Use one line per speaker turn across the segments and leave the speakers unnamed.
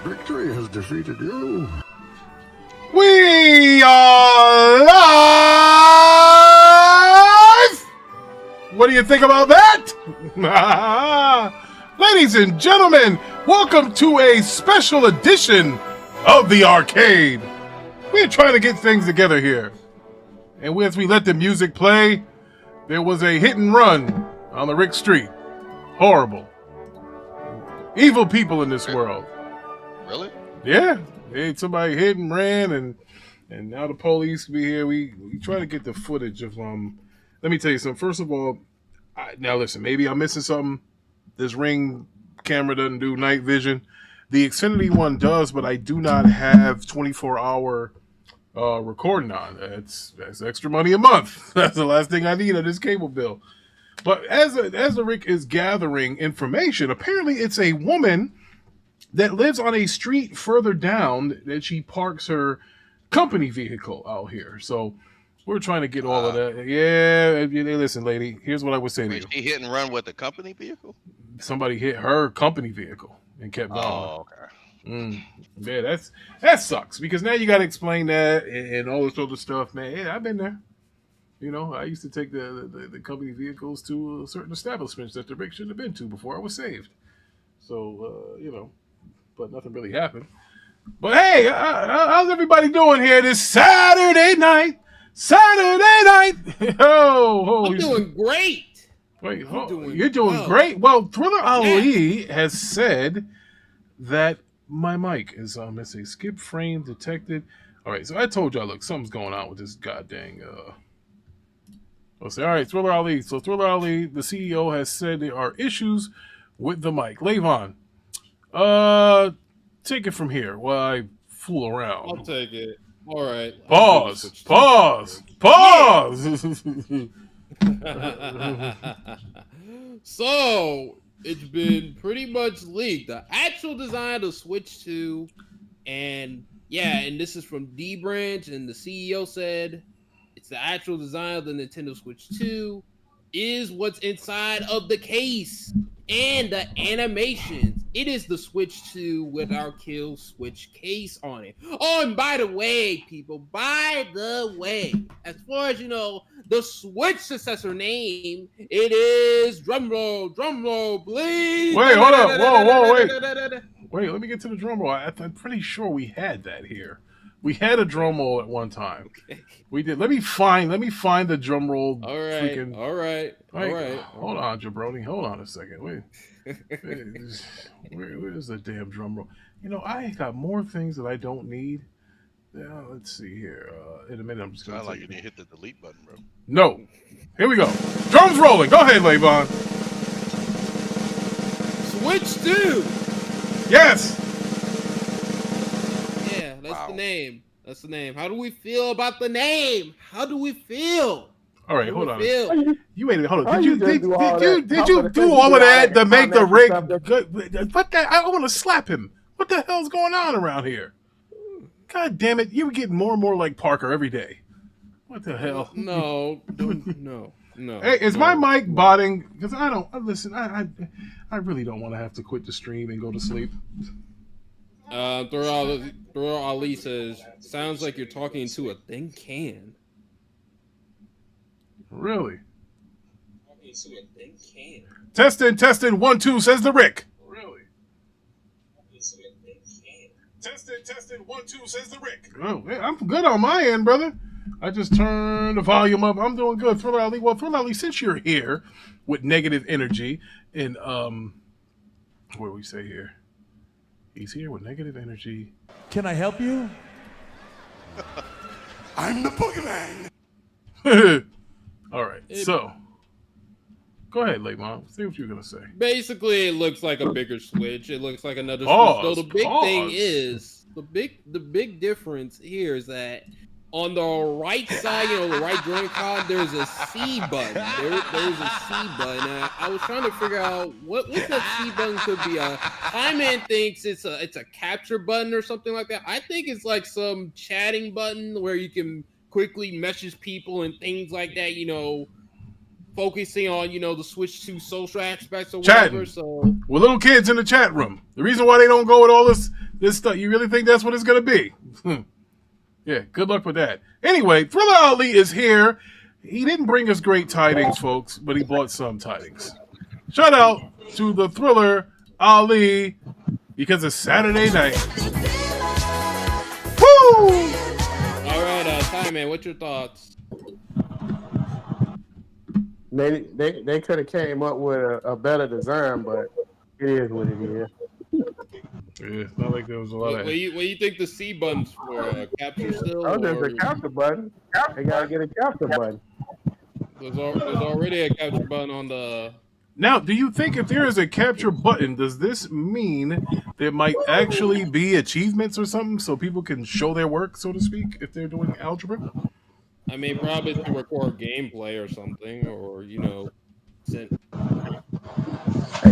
Victory has defeated you.
We are live! What do you think about that? Ladies and gentlemen, welcome to a special edition of the arcade. We're trying to get things together here. And as we let the music play, there was a hit and run on the Rick Street. Horrible. Evil people in this world.
Really?
Yeah. Somebody hit and ran, and now the police be here. We try to get the footage of Let me tell you something. First of all, now listen. Maybe I'm missing something. This Ring camera doesn't do night vision. The Xfinity one does, but I do not have 24-hour recording on. That's extra money a month. That's the last thing I need on this cable bill. But as the Rick is gathering information, apparently it's a woman that lives on a street further down that she parks her company vehicle out here. So we're trying to get all of that. Yeah, listen, lady, here's what I would say to you.
She hit and run with the company vehicle?
Somebody hit her company vehicle and kept going.
Oh, okay.
Yeah, that sucks, because now you got to explain that and all this other stuff, man. Yeah, I've been there. You know, I used to take the company vehicles to certain establishments that the Rick shouldn't have been to before I was saved. So, but nothing really happened. But hey, how's everybody doing here this Saturday night?
I'm doing great.
Wait, you're doing great. Well, Thriller Ali has said that my mic is let's see, skip frame detected. All right, so I told y'all, look, something's going on with this goddamn I'll say, all right, Thriller Ali. So Thriller Ali, the CEO, has said there are issues with the mic. Levon, take it from here while I fool around.
I'll take it. All right.
Pause.
So it's been pretty much leaked. The actual design of Switch 2, and this is from D-Branch, and the CEO said it's the actual design of the Nintendo Switch 2 is what's inside of the case and the animations. It is the Switch 2 with our Kill Switch case on it. Oh, and by the way, people, as far as you know, the Switch successor name, it is drumroll, please.
Wait, hold up. Whoa, wait. Wait, let me get to the drum roll. I'm pretty sure we had that here. We had a drum roll at one time.
Okay.
We did. Let me find the drum roll.
All right.
Hold on, Jabroni. Hold on a second. Wait. Where's the damn drum roll? You know, I got more things that I don't need. Yeah, let's see here. In a minute, I'm just going to
Sound like you need to hit the delete button, bro.
No. Here we go. Drums rolling. Go ahead, Levon.
Switch 2.
Yes.
Yeah, that's the name. That's the name. How do we feel about the name? How do we feel?
All right, hold on.
Feel?
You waited. Hold on. Did you do all of that to make the Rick good? What the? I want to slap him. What the hell's going on around here? God damn it! You were getting more and more like Parker every day. What the hell?
No.
Hey, is my mic botting? Because I don't listen. I really don't want to have to quit the stream and go to sleep.
Throw Ali says, sounds like you're talking to a thin can.
Really?
Talking to a thin can.
Testing, 1, 2, says the Rick. Really? Testing, 1, 2, says the Rick. Oh, man, I'm good on my end, brother. I just turned the volume up. I'm doing good. Thriller Ali. Well, Thriller Ali, since you're here with negative energy, and what do we say here? He's here with negative energy.
Can I help you?
I'm the boogeyman.
All right, so go ahead, Levon. See what you're gonna say.
Basically, it looks like a bigger Switch. It looks like another
Pause,
Switch. So the big
pause.
thing is the big difference here is that on the right side, the right Joy-Con, there's a C button. There's a C button. I was trying to figure out what that C button could be. Hyman thinks it's a capture button or something like that. I think it's like some chatting button where you can quickly message people and things like that. Focusing on the Switch 2 social aspects or whatever.
Chatting
So
with little kids in the chat room. The reason why they don't go with all this This stuff, you really think that's what it's going to be? Yeah, good luck with that. Anyway, Thriller Ali is here. He didn't bring us great tidings, folks, but he brought some tidings. Shout out to the Thriller Ali because it's Saturday night. Woo!
All right, Ty Man, what's your thoughts?
They could have came up with a better design, but it is what it is.
Yeah, it's not like there was a lot
What
of.
do you think the C buttons for capture still?
Oh, there's a capture button. They gotta get a capture button.
There's already a capture button on the.
Now, do you think if there is a capture button, does this mean there might actually be achievements or something so people can show their work, so to speak, if they're doing algebra?
I mean, probably to record gameplay or something, or send.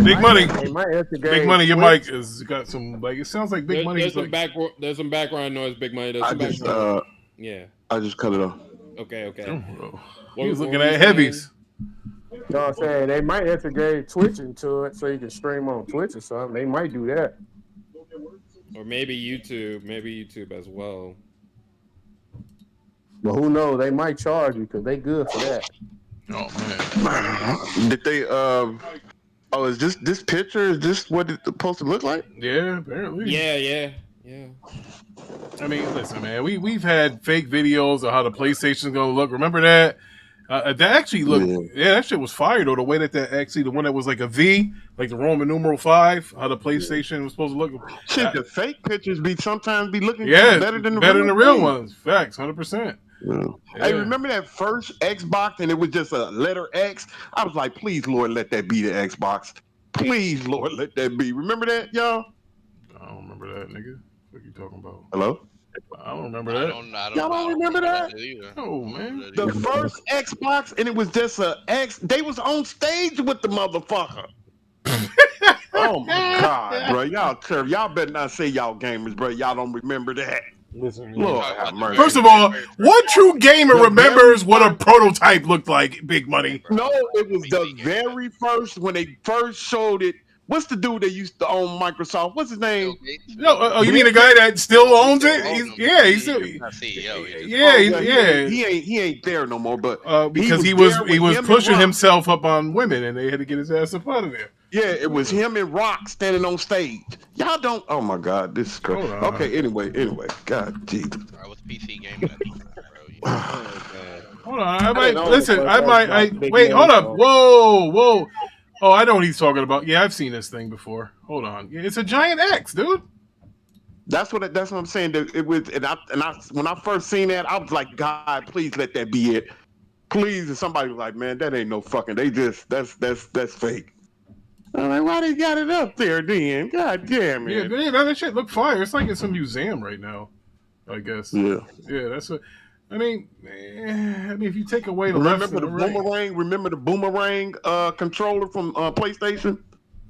Big Money.
They might integrate
Big Money, your
Twitch.
mic has got some, like, it sounds like Big Money
There's
is like...
there's some background noise. Big Money. There's
I
some
just
background. Yeah.
I just cut it off.
Okay.
Oh,
What-
he was
what
looking
were you
at heavies.
You know what I'm saying? They might integrate Twitch into it so you can stream on Twitch or something. They might do that.
Or maybe YouTube as well.
But who knows? They might charge you because they good for that.
Oh, man.
Did they oh, is this picture, is this what it's supposed to look like?
Yeah, apparently.
Yeah.
I mean, listen, man, we've had fake videos of how the PlayStation's going to look. Remember that? That actually looked, yeah, that shit was fire, though. The way that actually, the one that was like a V, like the Roman numeral 5, how the PlayStation was supposed to look.
Shit, the fake pictures sometimes be looking
Yeah,
better than the
real
thing.
ones. Facts, 100%.
Yeah.
Yeah.
Hey, remember that first Xbox and it was just a letter X? I was like, please, Lord, let that be the Xbox. Please, Lord, let that be. Remember that, y'all?
I don't remember that, nigga. What are you talking about?
Hello?
I don't remember
I
that.
don't
Y'all don't remember that?
either.
Oh, man.
The first Xbox and it was just a X. They was on stage with the motherfucker. Oh my God, bro. Y'all terrible. Y'all better not say y'all gamers, bro. Y'all don't remember that.
Listen,
Lord have mercy.
first of all, what true gamer remembers what a prototype looked like, Big Money?
No, it was the very first when they first showed it. What's the dude that used to own Microsoft? What's his name?
No, you mean the guy that still owns it? He's still,
not CEO.
yeah.
He ain't there no more. But
Because he
there
was
with him and
pushing
Rock.
himself up on women, and they had to get his ass up out of there.
Yeah, it was him and Rock standing on stage. Y'all don't. Oh my God, this is crazy.
Hold on.
Okay, anyway, God, Jesus.
I was PC gaming at the time, bro. You know.
Hold on, I might
didn't know
listen.
the
I
first
might.
Xbox Big
Wait, hold
Money,
up.
though.
Whoa. Oh, I know what he's talking about. Yeah, I've seen this thing before. Hold on. Yeah, it's a giant X, dude.
That's what I'm saying. That it was, and I when I first seen that, I was like, God, please let that be it. Please. And somebody was like, man, that ain't no fucking. They just that's fake. I'm like, why they got it up there then? God damn
Yeah,
it.
that shit look fire. It's like it's a museum right now, I guess.
Yeah.
Yeah, that's what. I mean, if you take away the left
Remember
and
the
the right,
boomerang? Remember the boomerang controller from PlayStation?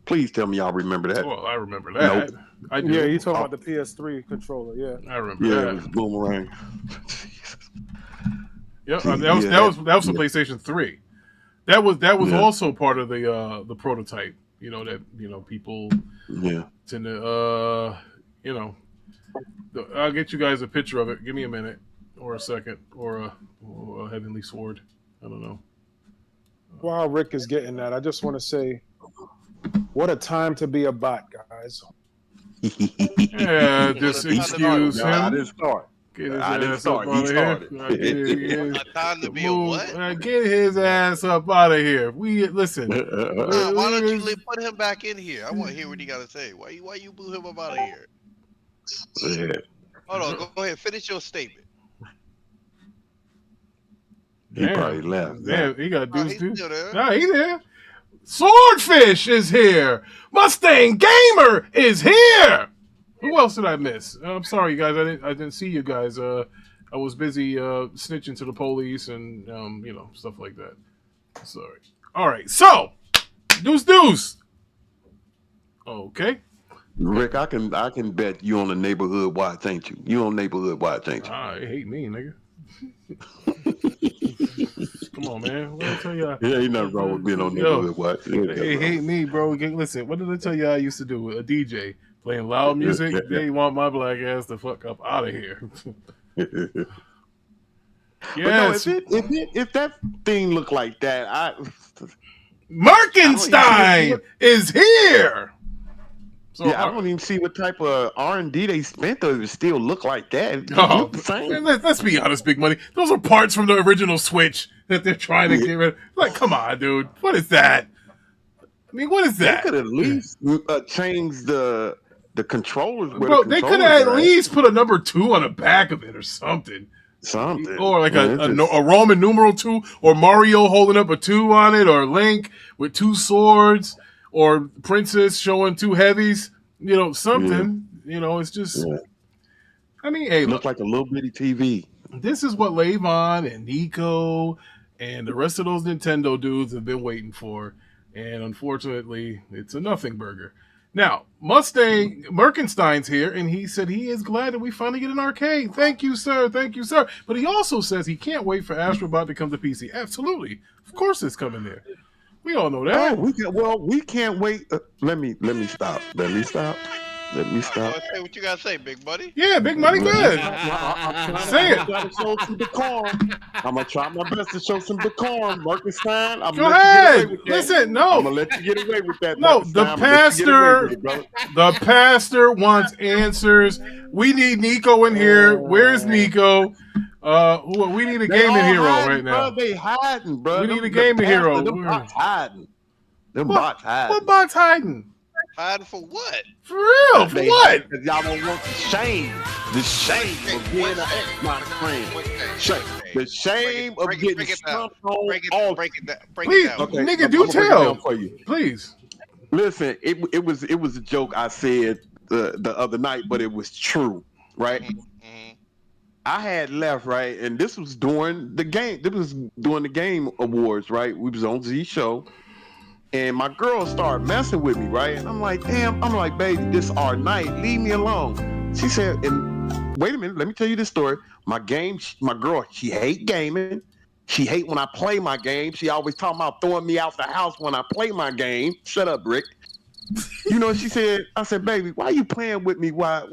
Please tell me y'all remember that.
well, I remember that.
Nope.
I do.
Yeah, you talking about the PS3 controller? Yeah.
I remember
Yeah,
that.
it was boomerang.
Yep,
Yeah,
that was the PlayStation 3. That was
Yeah.
also part of the prototype. You know that people
Yeah.
tend to I'll get you guys a picture of it. Give me a minute or a second or a heavenly sword. I don't know.
While Rick is getting that, I just want to say, what a time to be a bot, guys.
Yeah, just excuse
No, I
him.
didn't start.
Get his
I didn't
ass
start.
up
He
out of
started.
here.
A time to be a what?
Get his ass up out of here. We listen.
Why don't you put him back in here? I want to hear what he got to say. Why you boo him up out of here?
Yeah.
Hold on, go ahead. Finish your statement.
He probably left.
Damn, he got
Oh,
deuce
he's
too.
still there.
Nah, he there. Swordfish is here. Mustang Gamer is here. Who else did I miss? I'm sorry, you guys. I didn't see you guys. I was busy snitching to the police and stuff like that. Sorry. All right. So, deuce. Okay.
Rick, I can bet you on the neighborhood watch, ain't you? You on neighborhood watch, ain't you?
They hate me, nigga. Come on, man. What did I tell y'all?
Yeah, ain't nothing wrong with being on
Yo,
neighborhood watch.
They hate me, bro. Listen, what did I tell you I used to do? A DJ. playing loud music.
Yeah.
They want my black ass the fuck up out of here.
But no,
Yes,
if that thing looked like that,
Merkenstein is here. So,
I don't even see what type of R&D they spent though. It still look like that. It
Oh,
look the same.
man, let's be honest, Big Money. Those are parts from the original Switch that they're trying to get rid of. Like, come on, dude. What is that? I mean, what is
They
that?
could at least change the controllers. Where
Bro,
the
they could
controllers
have at
are
least put a number 2 on the back of it or something.
something,
Or like
Man, it's just-
a Roman numeral 2, or Mario holding up a 2 on it, or Link with 2 swords, or Princess showing 2 heavies. You know, something. You know, it's just.
Yeah.
I mean, hey,
look like a little bitty TV.
this is what Levon and Nico and the rest of those Nintendo dudes have been waiting for. And unfortunately, it's a nothing burger. Now, Mustang Merkenstein's here, and he said he is glad that we finally get an arcade. Thank you, sir. Thank you, sir. But he also says he can't wait for Astrobot to come to PC. Absolutely. Of course it's coming there. We all know
Oh,
that.
we can't wait. Let me stop. Let me stop.
Say what you gotta say, big buddy.
Yeah, Big Money good. Say it.
I'm gonna show some decorum. I'm gonna try my best to show some decorum. Merkenstein, I'm
Go
gonna let you get
ahead.
away with that.
Listen,
I'm
no.
gonna let you get away with that.
No,
Merkenstein.
the
I'm gonna let you get away with it, brother.
The pastor wants answers. We need Nico in here. Where's Nico? We need a
They
gaming
all
hero
hiding,
right now.
Bro. They hiding, bro.
We need a
The
gaming
pastor,
hero.
Them bots hiding. Them
What-
bots hiding.
What bot's hiding?
Hiding for what?
For real? For
They
what?
hiding 'cause y'all don't want the shame of being an Xbox friend. The shame of
break
getting
it down.
stumped on
Break
all.
it down. Break
Please.
it down.
Okay,
Nigga,
I'm
do
gonna break it
tell.
down for you.
Please.
Listen, it was a joke I said the other night, but it was true, right?
Mhm.
I had left, right, and this was during the game. This was during the game awards, right? We was on Z show, and my girl started messing with me, right? And I'm like, damn, I'm like, baby, this our night. Leave me alone. She said, and wait a minute, let me tell you this story. My girl, she hate gaming. She hate when I play my game. She always talking about throwing me out the house when I play my game. Shut up, Rick. You know, she said, I said, baby, why you playing with me? Why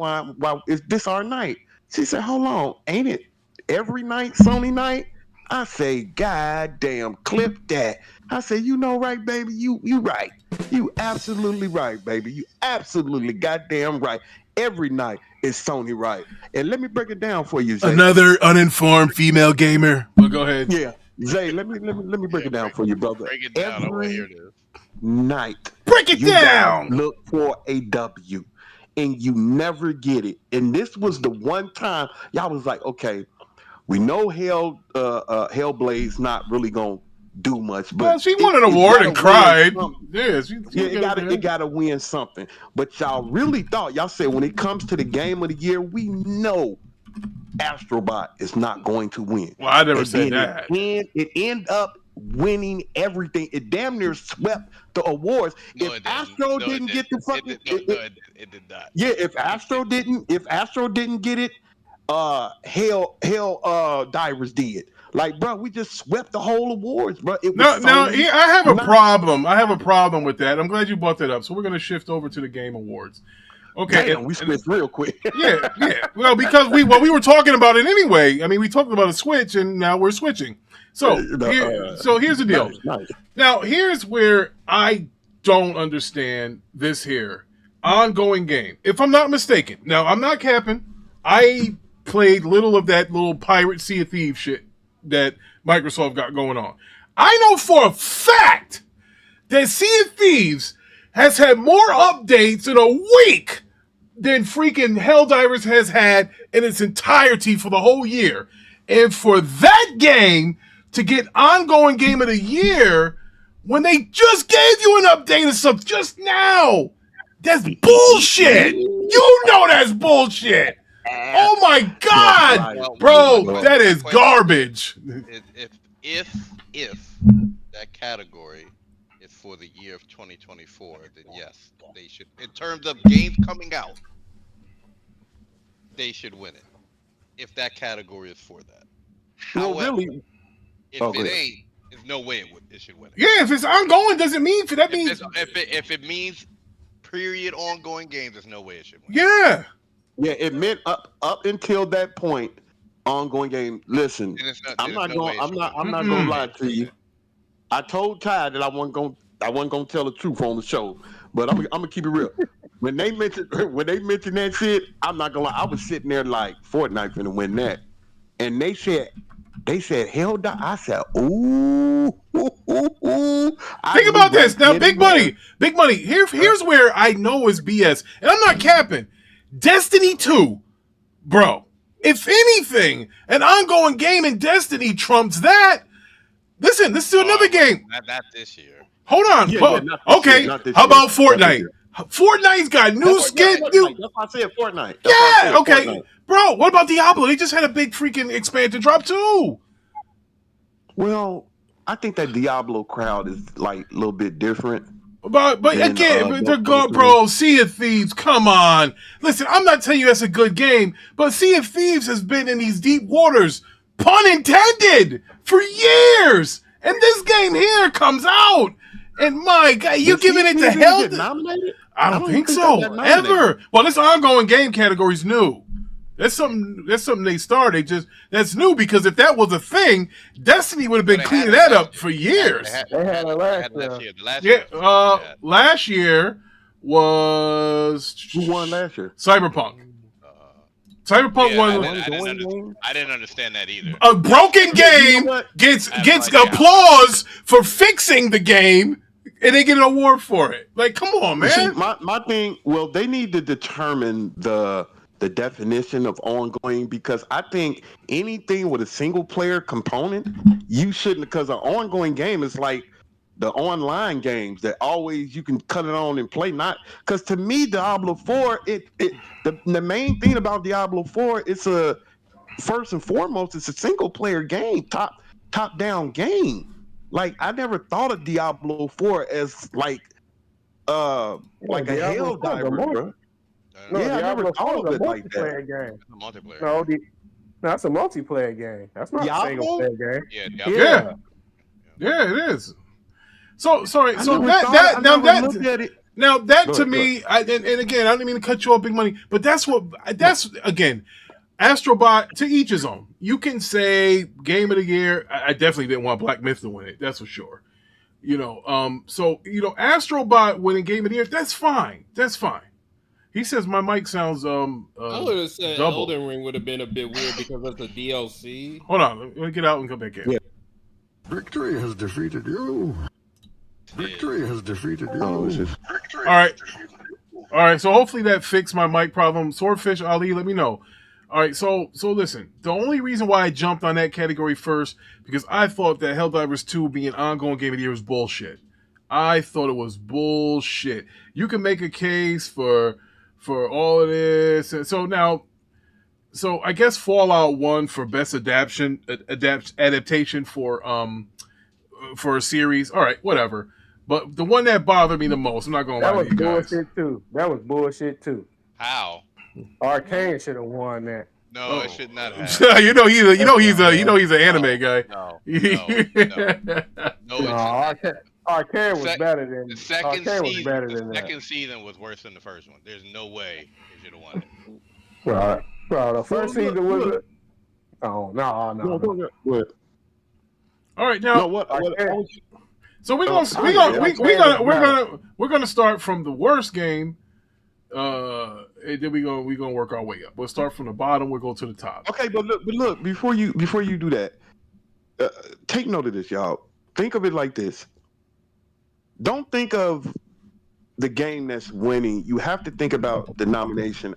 is this our night? She said, hold on, ain't it every night, Sony night? I say, God damn, clip that. I say, you know right, baby, you right. You absolutely right, baby. You absolutely goddamn right. Every night is Sony right. And let me break it down for you, Zay.
Another uninformed female gamer. Well, go ahead.
Yeah. Zay, let me break it down for you, brother.
Break it down. I want to hear
Every
this.
night.
Break it
You guys
down.
look for a W, and you never get it. And this was the one time y'all was like, okay, we know Hellblade's not really gonna do much, but
Well, she won an award and cried. Yeah, she
Yeah, it gotta win something. But y'all really thought, y'all said when it comes to the game of the year, we know Astrobot is not going to win.
Well, I never
And
said
then
that.
It ended up winning everything. It damn near swept the awards.
No,
If
it didn't.
Astro
No, it
didn't get the fucking
It did not.
yeah, if Astro didn't get it, Hell Divers did. Like, bro, we just swept the whole awards, bro. It was
No,
Sony.
I have a
Not-
problem. I have a problem with that. I'm glad you brought that up. So we're going to shift over to the Game Awards. Okay.
Damn, we switched real quick.
Yeah. Well, because we were talking about it anyway. I mean, we talked about a switch, and now we're switching. So, here's the deal.
Nice.
Now, here's where I don't understand this here ongoing game. If I'm not mistaken, now I'm not capping. I played little of that little Pirate Sea of Thieves shit that Microsoft got going on. I know for a fact that Sea of Thieves has had more updates in a week than freaking Helldivers has had in its entirety for the whole year. And for that game to get ongoing game of the year when they just gave you an update of stuff just now, that's bullshit. You know that's bullshit. Oh my God,
Well,
bro,
well,
that is garbage.
If that category is for the year of 2024, then yes, they should. In terms of games coming out, they should win it. If that category is for that.
Well,
However,
really,
if
Oh,
it
go ahead.
ain't, there's no way it should win it.
Yeah, if it's ongoing, doesn't mean that means
If it means period ongoing games, there's no way it should win.
Yeah.
Yeah, it meant up until that point, ongoing game. Listen,
And it's not-
I'm
there's
not
no way
going.
it
I'm
should
not.
win.
I'm not gonna lie to you. I told Ty that I wasn't gonna tell the truth on the show, but I'm gonna keep it real. When they mentioned that shit, I'm not gonna lie. I was sitting there like Fortnite finna win that, and they said hell no. I said ooh.
Think about this now, big money. Here's where I know is BS, and I'm not capping. Destiny 2, bro. If anything, an ongoing game in Destiny trumps that. Listen, this is another game.
Not this year.
Hold on.
Yeah,
Well,
not this
okay.
year, not this
How
year,
about
not this
Fortnite?
year.
Fortnite's got new skin.
That's
New.
why I said Fortnite. That's why I
Yeah.
said
Okay.
Fortnite.
Bro, what about Diablo? They just had a big freaking expansion drop too.
Well, I think that Diablo crowd is like a little bit different.
But
And,
again,
that's
bro, Sea of Thieves, come on. Listen, I'm not telling you that's a good game, but Sea of Thieves has been in these deep waters, pun intended, for years. And this game here comes out, and my God, you giving it to hell?
Get nominated?
I don't think
even
so.
that got nominated.
Ever. Well, this ongoing game category is new. That's something they started. That's new because if that was a thing, Destiny would have been
They had
cleaning
it
that
last
up for years.
They had it last
last
year.
year. The last
Yeah,
year was bad.
last year was
Who won last year?
Cyberpunk. Cyberpunk
Yeah,
won.
I didn't understand that either.
A broken game
what?
gets
I have
gets
no idea.
applause for fixing the game, and they get an award for it. Like, come on,
See,
man.
my thing. Well, they need to determine the definition of ongoing, because I think anything with a single player component, you shouldn't, because an ongoing game is like the online games that always you can cut it on and play. Not because to me, Diablo 4, the main thing about Diablo 4, it's a first and foremost, it's a single player game, top down game. Like I never thought of Diablo 4 as like a
Diablo
hell
4 is a
diver,
multi-
bro.
No,
Yeah, I
Diablo
never thought
4
of
is
it
a
like that.
multiplayer game.
It's a multiplayer.
No, that's a multiplayer game. That's not a
Diablo?
single player game.
Yeah,
Yeah. Yeah, it is. So sorry.
I
So
never
that
thought-
that
I
now
never
that
looked at it.
now that
Go
to
ahead,
me, and again, I didn't mean to cut you off, big money, but that's again, Astrobot, to each his own. You can say game of the year. I definitely didn't want Black Myth to win it. That's for sure. So Astrobot winning game of the year. That's fine. That's fine. He says my mic sounds
I would have said
double.
Elden Ring would have been a bit weird because that's a DLC.
Hold on, let me get out and come back in.
Yeah.
Victory has defeated you. Victory has defeated you.
Oh, it's just-
All right. So hopefully that fixed my mic problem. Swordfish Ali, let me know. All right. So listen. The only reason why I jumped on that category first because I thought that Helldivers 2 being an ongoing game of the year was bullshit. I thought it was bullshit. You can make a case for all of this. So I guess Fallout 1 for best adaptation for a series. All right, whatever. But the one that bothered me the most, I'm not gonna
That
lie
was
to you guys.
bullshit too.
How?
Arcane should have won that.
No, it should not have.
he's an anime guy.
No,
No,
it's
Arcane was
Sec-
better than
the second
Arcane was
season.
better
The
than that.
second season was worse than the first one. There's no way they should have won it.
Bro, the first
Well,
season was.
look.
Oh
No,
no.
what?
All right,
No,
now
what?
so we're gonna start from the worst game. And then we're gonna work our way up. We'll start from the bottom. We'll go to the top.
Okay, but look. Before you do that, take note of this, y'all. Think of it like this. Don't think of the game that's winning. You have to think about the nomination,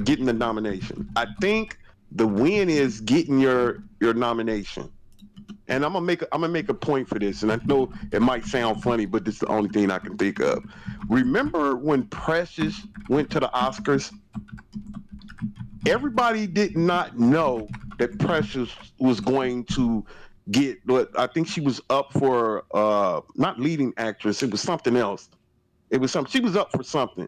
getting the nomination. I think the win is getting your nomination. And I'm gonna make a point for this, and I know it might sound funny, but this is the only thing I can think of. Remember when Precious went to the Oscars? Everybody did not know that Precious was going to get what I think she was up for. Not leading actress, it was something else. It was something. She was up for something,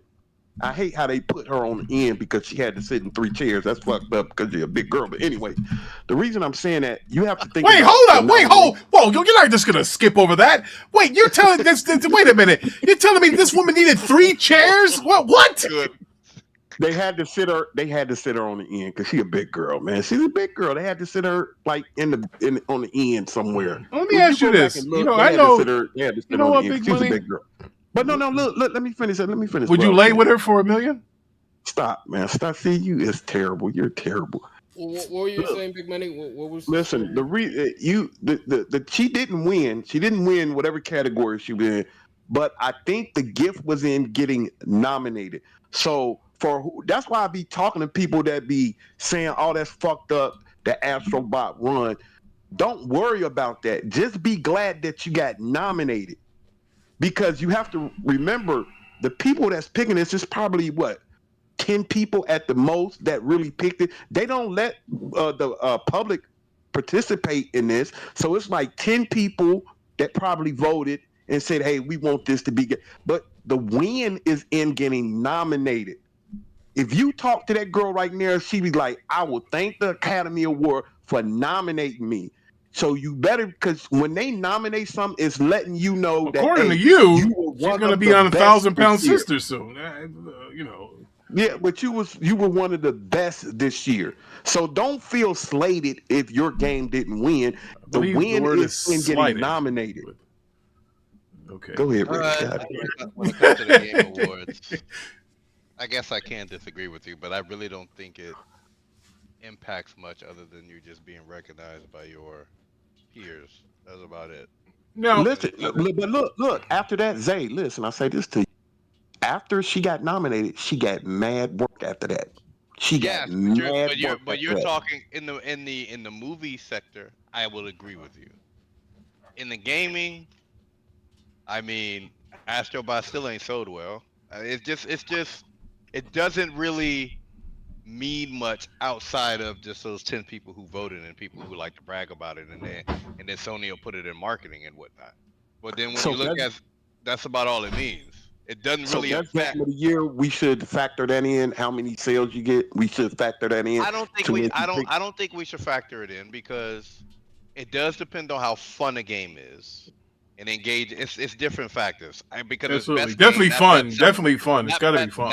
I hate how they put her on the end because she had to sit in 3 chairs. That's fucked up because you're a big girl. But anyway, the reason I'm saying that, you have to think.
Wait,
about
hold
the
up. Wait,
nomination.
whoa, you're not just gonna skip over that. Wait, you're telling this? Wait a minute. You're telling me this woman needed 3 chairs? What?
Good.
They had to sit her. They had to sit her on the end because she's a big girl, man. She's a big girl. They had to sit her like on the end somewhere.
Let me
If
ask you
go back
this.
and look,
You know,
they
I
had to
know.
sit her- they had to sit
You know
on
what,
the end.
Big
She's
Money?
a big girl. But no, look. Let me finish it. Let me finish.
Would
what
you
I'm
lay
saying.
with her for $1 million?
Stop, man. Stop. See, you is terrible. You're terrible.
What were you saying, Big Money? What was?
Listen, she didn't win. She didn't win whatever category she was in, but I think the gift was in getting nominated. So that's why I be talking to people that be saying, "Oh, that's fucked up." The Astrobot run. Don't worry about that. Just be glad that you got nominated, because you have to remember the people that's picking this is probably what 10 people at the most that really picked it. They don't let the public participate in this. So it's like 10 people that probably voted and said, hey, we want this to be good. But the win is in getting nominated. If you talk to that girl right now, she be like, I will thank the Academy Award for nominating me. So you better, because when they nominate something, it's letting you know that,
According to
hey,
you,
were
she's
one
going to
of
be
the
on a
best
1,000-pound
this year.
sister soon. You know.
Yeah, but you were one of the best this year. So don't feel slated if your game didn't win. The
believe the
win
word
is in
is
getting
slighted.
nominated.
Okay.
Go ahead, Rick. God.
When it comes to the Game Awards, I guess I can't disagree with you, but I really don't think it impacts much other than you just being recognized by your peers. That's about it.
Now,
Listen, but look. After that, Zay, listen. I say this to you. After she got nominated, she got mad work after that. She
Yes,
got mad work.
but
after
you're
that.
talking in the movie sector. I will agree with you. In the gaming, I mean, Astrobot still ain't sold well. It doesn't really mean much outside of just those 10 people who voted and people who like to brag about it, and then Sony will put it in marketing and whatnot. But then when
So
you look at, that's about all it means. It doesn't
So
really
that's
affect.
game of the year. We should factor that in. How many sales you get? We should factor that in.
I don't think
to
we
make you pick-
I don't think we should factor it in because it does depend on how fun a game is and engage. It's different factors. Because it's
absolutely.
best
Definitely
game, not
fun.
best selling.
Definitely fun. It's
Not
got to
be-
be fun.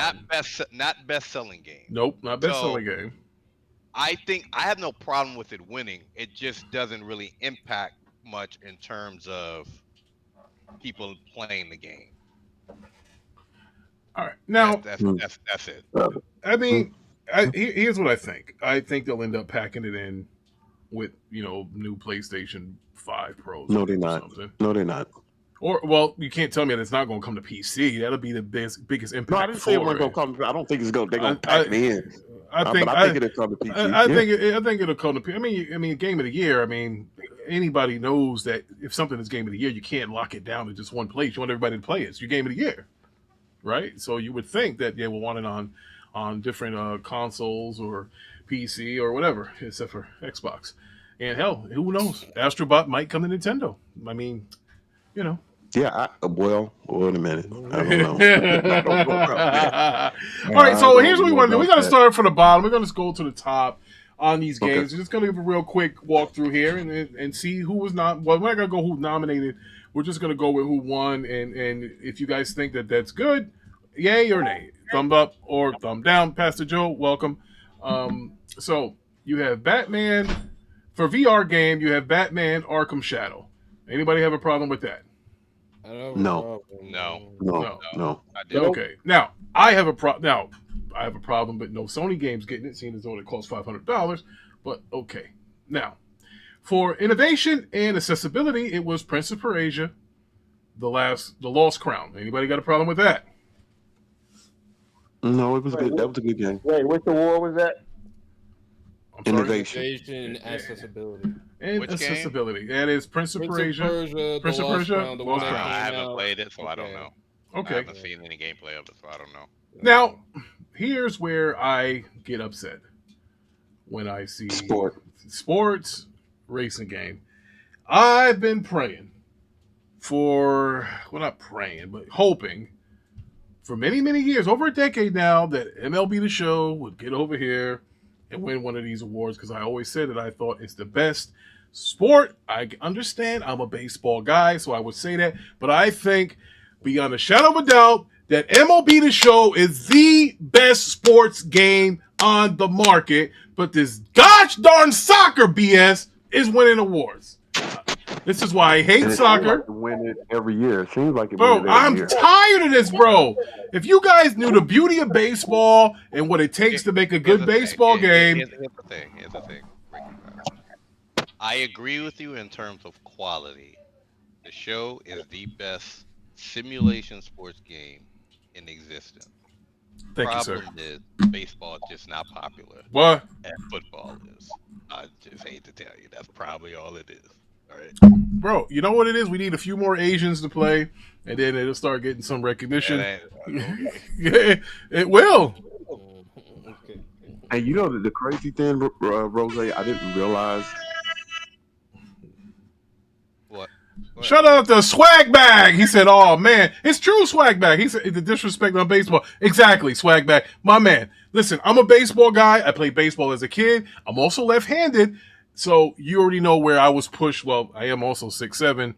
Not best selling game.
Nope, not best selling game.
I think I have no problem with it winning. It just doesn't really impact much in terms of people playing the game.
All right. Now,
That's it.
I mean, here's what I think. I think they'll end up packing it in with, new PlayStation 5 Pros.
No, they're
or
not.
something.
No, they're not.
Or, well, you can't tell me that it's not going to come to PC. That'll be the biggest impact.
No, I didn't say it
for
wasn't gonna come. I don't think it's gonna. They're gonna pack it in.
I think
but I think it'll come to PC.
I think it'll come to PC. I mean, game of the year. I mean, anybody knows that if something is game of the year, you can't lock it down to just one place. You want everybody to play it. It's your game of the year, right? So you would think that they will want it on different consoles or PC or whatever, except for Xbox. And hell, who knows? Astrobot might come to Nintendo. I mean,
Yeah. Well, wait a minute. I don't know.
All right, so here's what we want to do. We're going to
that.
start from the bottom. We're going to go to the top on these
Okay.
games. We're just going to give a real quick walkthrough here and see who was not. Well, we're not going to go who nominated. We're just going to go with who won. And if you guys think that that's good, yay or nay. Thumb up or thumb down. Pastor Joe, welcome. So you have Batman. For VR game, you have Batman Arkham Shadow. Anybody have a problem with that?
I don't
No.
know.
No.
I do.
Okay. Now I have a problem. But no Sony games getting it, seeing as though it costs $500. But okay. Now, for innovation and accessibility, it was Prince of Persia, the Lost Crown. Anybody got a problem with that?
No, it was good. That was a good game.
Wait, which award was that?
I'm sorry.
Innovation.
Innovation and accessibility.
And
Which game?
accessibility. That is Prince of Persia. Prince of Persia,
the
Lost
one that
Crown.
I
came
haven't
out.
played it, so I don't
Okay.
know. I
Okay.
haven't seen any gameplay of it, so I don't know.
Now, here's where I get upset when I see sports racing game. I've been praying for, well, not praying, but hoping for many, many years, over a decade now, that MLB The Show would get over here and win one of these awards because I always said that I thought it's the best sport. I understand I'm a baseball guy, so I would say that. But I think, beyond a shadow of a doubt, that MLB The Show is the best sports game on the market. But this gosh darn soccer BS is winning awards. This is why I hate
And it seems
soccer.
like to win it every year. It seems like it
Bro,
win it every
I'm
year.
tired of this, bro. If you guys knew the beauty of baseball and what it takes to make a good baseball game.
Here's the thing. Ricky. I agree with you in terms of quality. The Show is the best simulation sports game in existence.
Thank you, sir.
Problem is, baseball is just not popular,
What?
and football is. I just hate to tell you, that's probably all it is. All right.
Bro, you know what it is? We need a few more Asians to play, and then it'll start getting some recognition. It will.
Okay.
And you know the crazy thing, Rose, I didn't realize.
What?
Shout out to Swag Bag. He said, "Oh man, it's true, Swag Bag." He said the disrespect on baseball. Exactly, Swag Bag. My man. Listen, I'm a baseball guy. I played baseball as a kid. I'm also left-handed, so you already know where I was pushed. Well, I am also 6'7"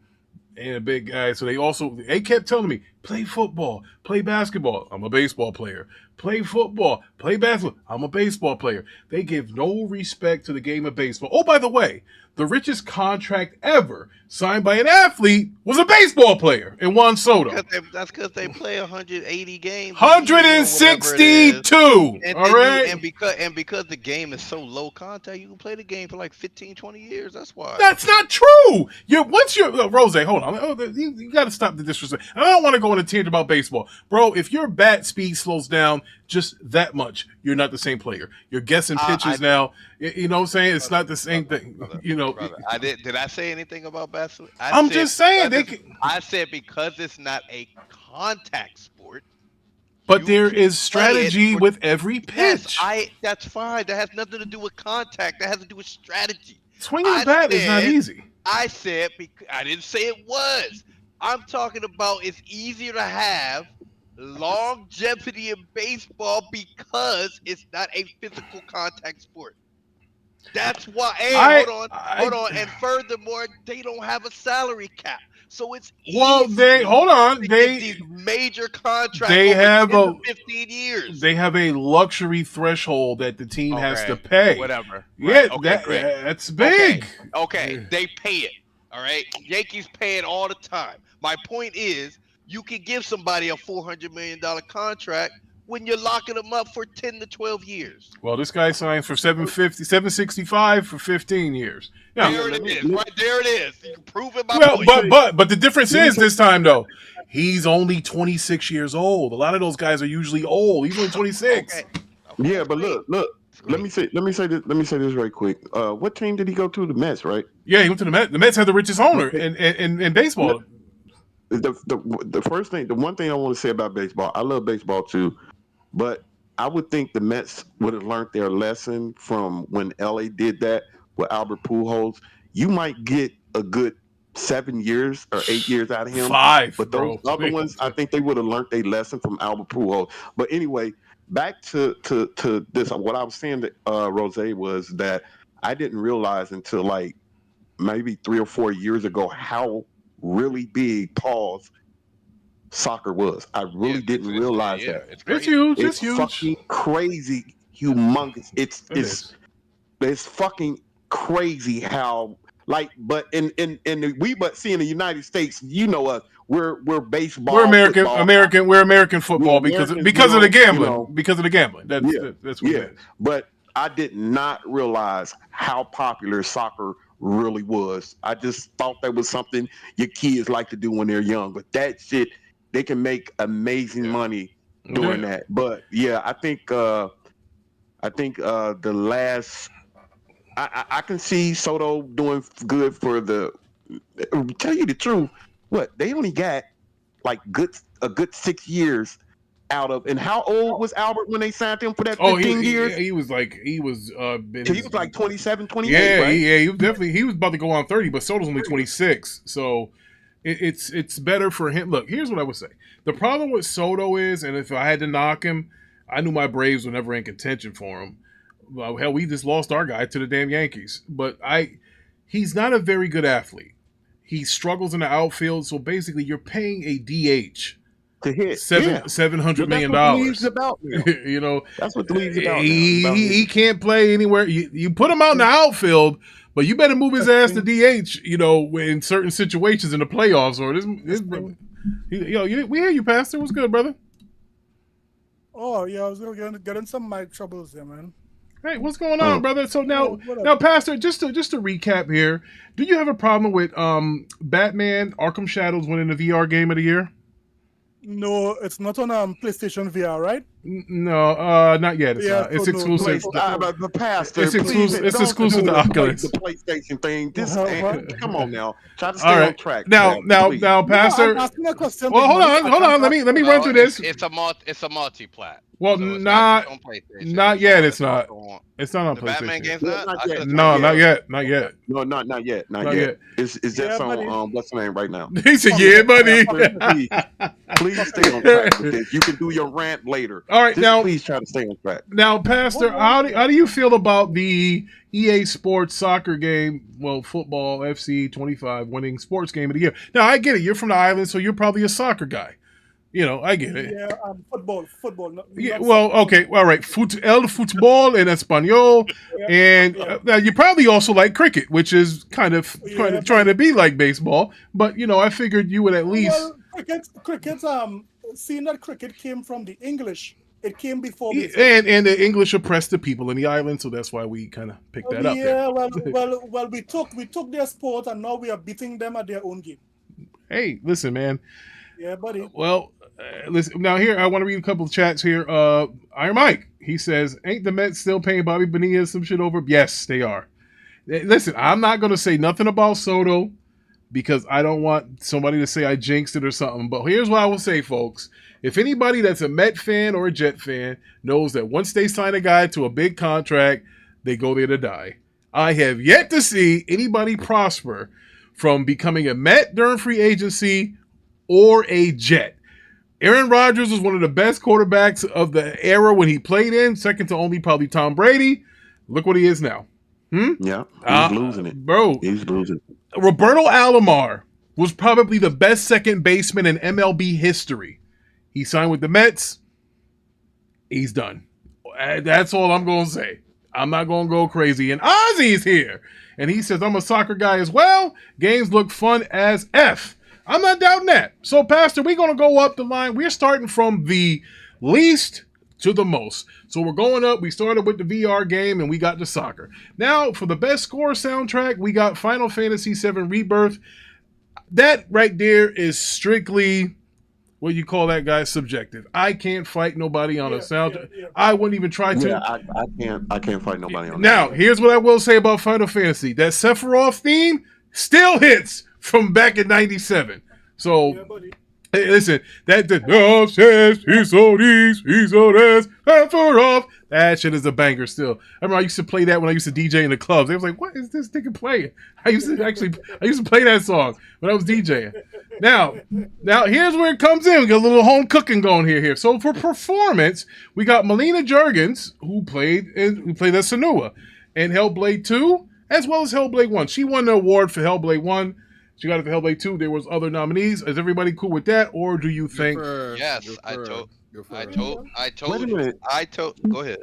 and a big guy. So they kept telling me, play football, play basketball. I'm a baseball player. Play football, play basketball. I'm a baseball player. They give no respect to the game of baseball. Oh, by the way, the richest contract ever signed by an athlete was a baseball player in Juan Soto.
That's because they play 180 games.
162. All right.
And because the game is so low contact, you can play the game for like 15, 20 years. That's why.
That's not true. Once you're Rose, hold on. You got to stop the disrespect. I don't want to go on a tangent about baseball, bro. If your bat speed slows down just that much, you're not the same player. You're guessing pitches now. You know what I'm saying? It's not the same thing. You know.
Brother, did I say anything about basketball?
I'm just saying
I said because it's not a contact sport.
But there is strategy with every pitch.
Yes, that's fine. That has nothing to do with contact. That has to do with strategy.
Swinging the bat is not easy.
I said I didn't say it was. I'm talking about it's easier to have longevity in baseball because it's not a physical contact sport. That's why. And hold on. And furthermore, they don't have a salary cap, so it's
well. Hold on.
These major contracts.
They have
15 years.
They have a luxury threshold that the team has to pay.
Whatever.
Yeah,
right.
That's big.
Okay. They pay it. All right. Yankees pay it all the time. My point is, you can give somebody a $400 million contract when you're locking them up for 10 to 12 years.
Well, this guy signs for $765 for 15 years. Now,
there it is. Right there it is. You can prove it by
but the difference is this time though, he's only 26 years old. A lot of those guys are usually old. He's only 26.
Okay.
Yeah, but look. Let me say this right quick. What team did he go to? The Mets, right?
Yeah, he went to the Mets. The Mets had the richest owner in baseball.
The first thing, the one thing I want to say about baseball, I love baseball too, but I would think the Mets would have learned their lesson from when LA did that with Albert Pujols. You might get a good 7 years or 8 years out of him.
5,
but those other ones, I think they would have learned their lesson from Albert Pujols. But anyway, back to this. What I was saying to Rose was that I didn't realize until like maybe 3 or 4 years ago how really big soccer was. I really didn't realize that.
It's huge.
It's fucking crazy, humongous. It's fucking crazy how but seeing the United States, you know us, we're baseball.
We're American football because of the gambling.
You know,
because of the gambling. That's what it is.
But I did not realize how popular soccer really was. I just thought that was something your kids like to do when they're young. But that shit, they can make amazing money doing that. But yeah, I think the last I can see Soto doing good for tell you the truth, they only got like a good 6 years out of. And how old was Albert when they signed him for that 15 years?
He was like
27, 28.
Yeah,
right?
he was about to go on 30, but Soto's only 26. So it's better for him. Look, here's what I would say. The problem with Soto is, and if I had to knock him, I knew my Braves were never in contention for him. Well, hell, we just lost our guy to the damn Yankees. But he's not a very good athlete. He struggles in the outfield, so basically you're paying a DH
To hit
$700 million.
That's what the league's about now.
You know,
That's what the league's about. now.
he,
It's about
he can't play anywhere. You put him out in the outfield, but you better move his ass to DH. You know, in certain situations in the playoffs or we hear you, Pastor. What's good, brother?
Oh yeah, I was gonna get in some mic troubles there, man.
Hey, what's going on, brother? So
what up?
now, Pastor, just to recap here, do you have a problem with Batman Arkham Shadows winning the VR game of the year?
No, it's not on PlayStation VR, right?
No, not yet. It's
Yeah,
not. It's
so no,
exclusive.
the pastor.
It's exclusive-
please,
it's
don't
exclusive
do
to
the
Oculus.
The PlayStation thing. This, come on now. Try to stay
All
on
right.
track.
Now,
please.
Pastor.
I'm asking a question.
Well, hold on. Let me run
Well,
through this.
It's a multi-plat.
Well,
So it's
not
just on PlayStation.
not yet. It's not.
also on-
It's not on
The Batman
PlayStation.
game's
No,
not.
not
I
yet.
thought-
No, not yet.
No, not yet. Not
Not
yet.
yet.
It's just
Yeah, buddy.
what's the name right now?
He said, "Yeah, buddy."
Please stay on track with this. You can do your rant later.
All right,
Just
now,
please try to stay on track.
now, Pastor, how do you feel about the EA Sports soccer game? Well, football FC 25 winning sports game of the year. Now, I get it. You're from the island, so you're probably a soccer guy. You know, I get it.
Yeah, football.
Yeah, well, okay, all right. El fútbol in Espanol, and now you probably also like cricket, which is kind of trying to be like baseball. But you know, I figured you would at least.
Well, cricket. Seeing that cricket came from the English, it came before.
And the English oppressed the people in the island, so that's why we kind of picked that up.
Yeah, well, we took their sport, and now we are beating them at their own game.
Hey, listen, man.
Yeah, buddy.
Well, listen. Now here, I want to read a couple of chats here. Iron Mike, he says, "Ain't the Mets still paying Bobby Bonilla some shit over?" Yes, they are. Listen, I'm not going to say nothing about Soto because I don't want somebody to say I jinxed it or something. But here's what I will say, folks. If anybody that's a Met fan or a Jet fan knows that once they sign a guy to a big contract, they go there to die. I have yet to see anybody prosper from becoming a Met during free agency or a Jet. Aaron Rodgers was one of the best quarterbacks of the era when he played in, second to only probably Tom Brady. Look what he is now.
Yeah, he's losing it.
Bro,
He's losing it.
Roberto Alomar was probably the best second baseman in MLB history. He signed with the Mets. He's done. That's all I'm going to say. I'm not going to go crazy. And Ozzy's here. And he says, I'm a soccer guy as well. Games look fun as F. I'm not doubting that. So, Pastor, we're going to go up the line. We're starting from the least to the most. So we're going up. We started with the VR game and we got the soccer. Now, for the best score soundtrack, we got Final Fantasy VII Rebirth. That right there is strictly, what you call that, guy, subjective. I can't fight nobody on a soundtrack. I wouldn't even try to.
Yeah, I can't fight nobody on
Now,
that.
here's what I will say about Final Fantasy. That Sephiroth theme still hits from back in 97. So,
Yeah, buddy.
hey, listen, that the no says he's so these, he's so this, Sephiroth. That shit is a banger still. I remember I used to play that when I used to DJ in the clubs. They was like, what is this nigga playing? I used to play that song when I was DJing. Now here's where it comes in. We got a little home cooking going here. So for performance, we got Melina Juergens, who played as Senua in Hellblade 2, as well as Hellblade 1. She won the award for Hellblade 1. She got it for Hellblade 2. There was other nominees. Is everybody cool with that, or do you think?
Yes, I told.
Wait a minute.
Go ahead.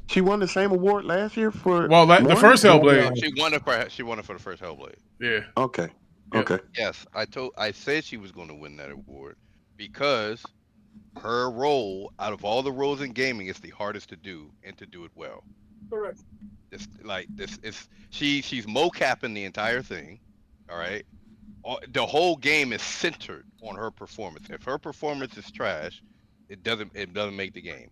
She won the same award last year for.
Well, the
one?
first Hellblade.
She won it for the first Hellblade.
Yeah.
Okay.
Yeah.
Okay.
Yes, I said she was going to win that award because her role, out of all the roles in gaming, is the hardest to do and to do it well.
Correct.
She's mocapping the entire thing. All right. The whole game is centered on her performance. If her performance is trash, it doesn't make the game.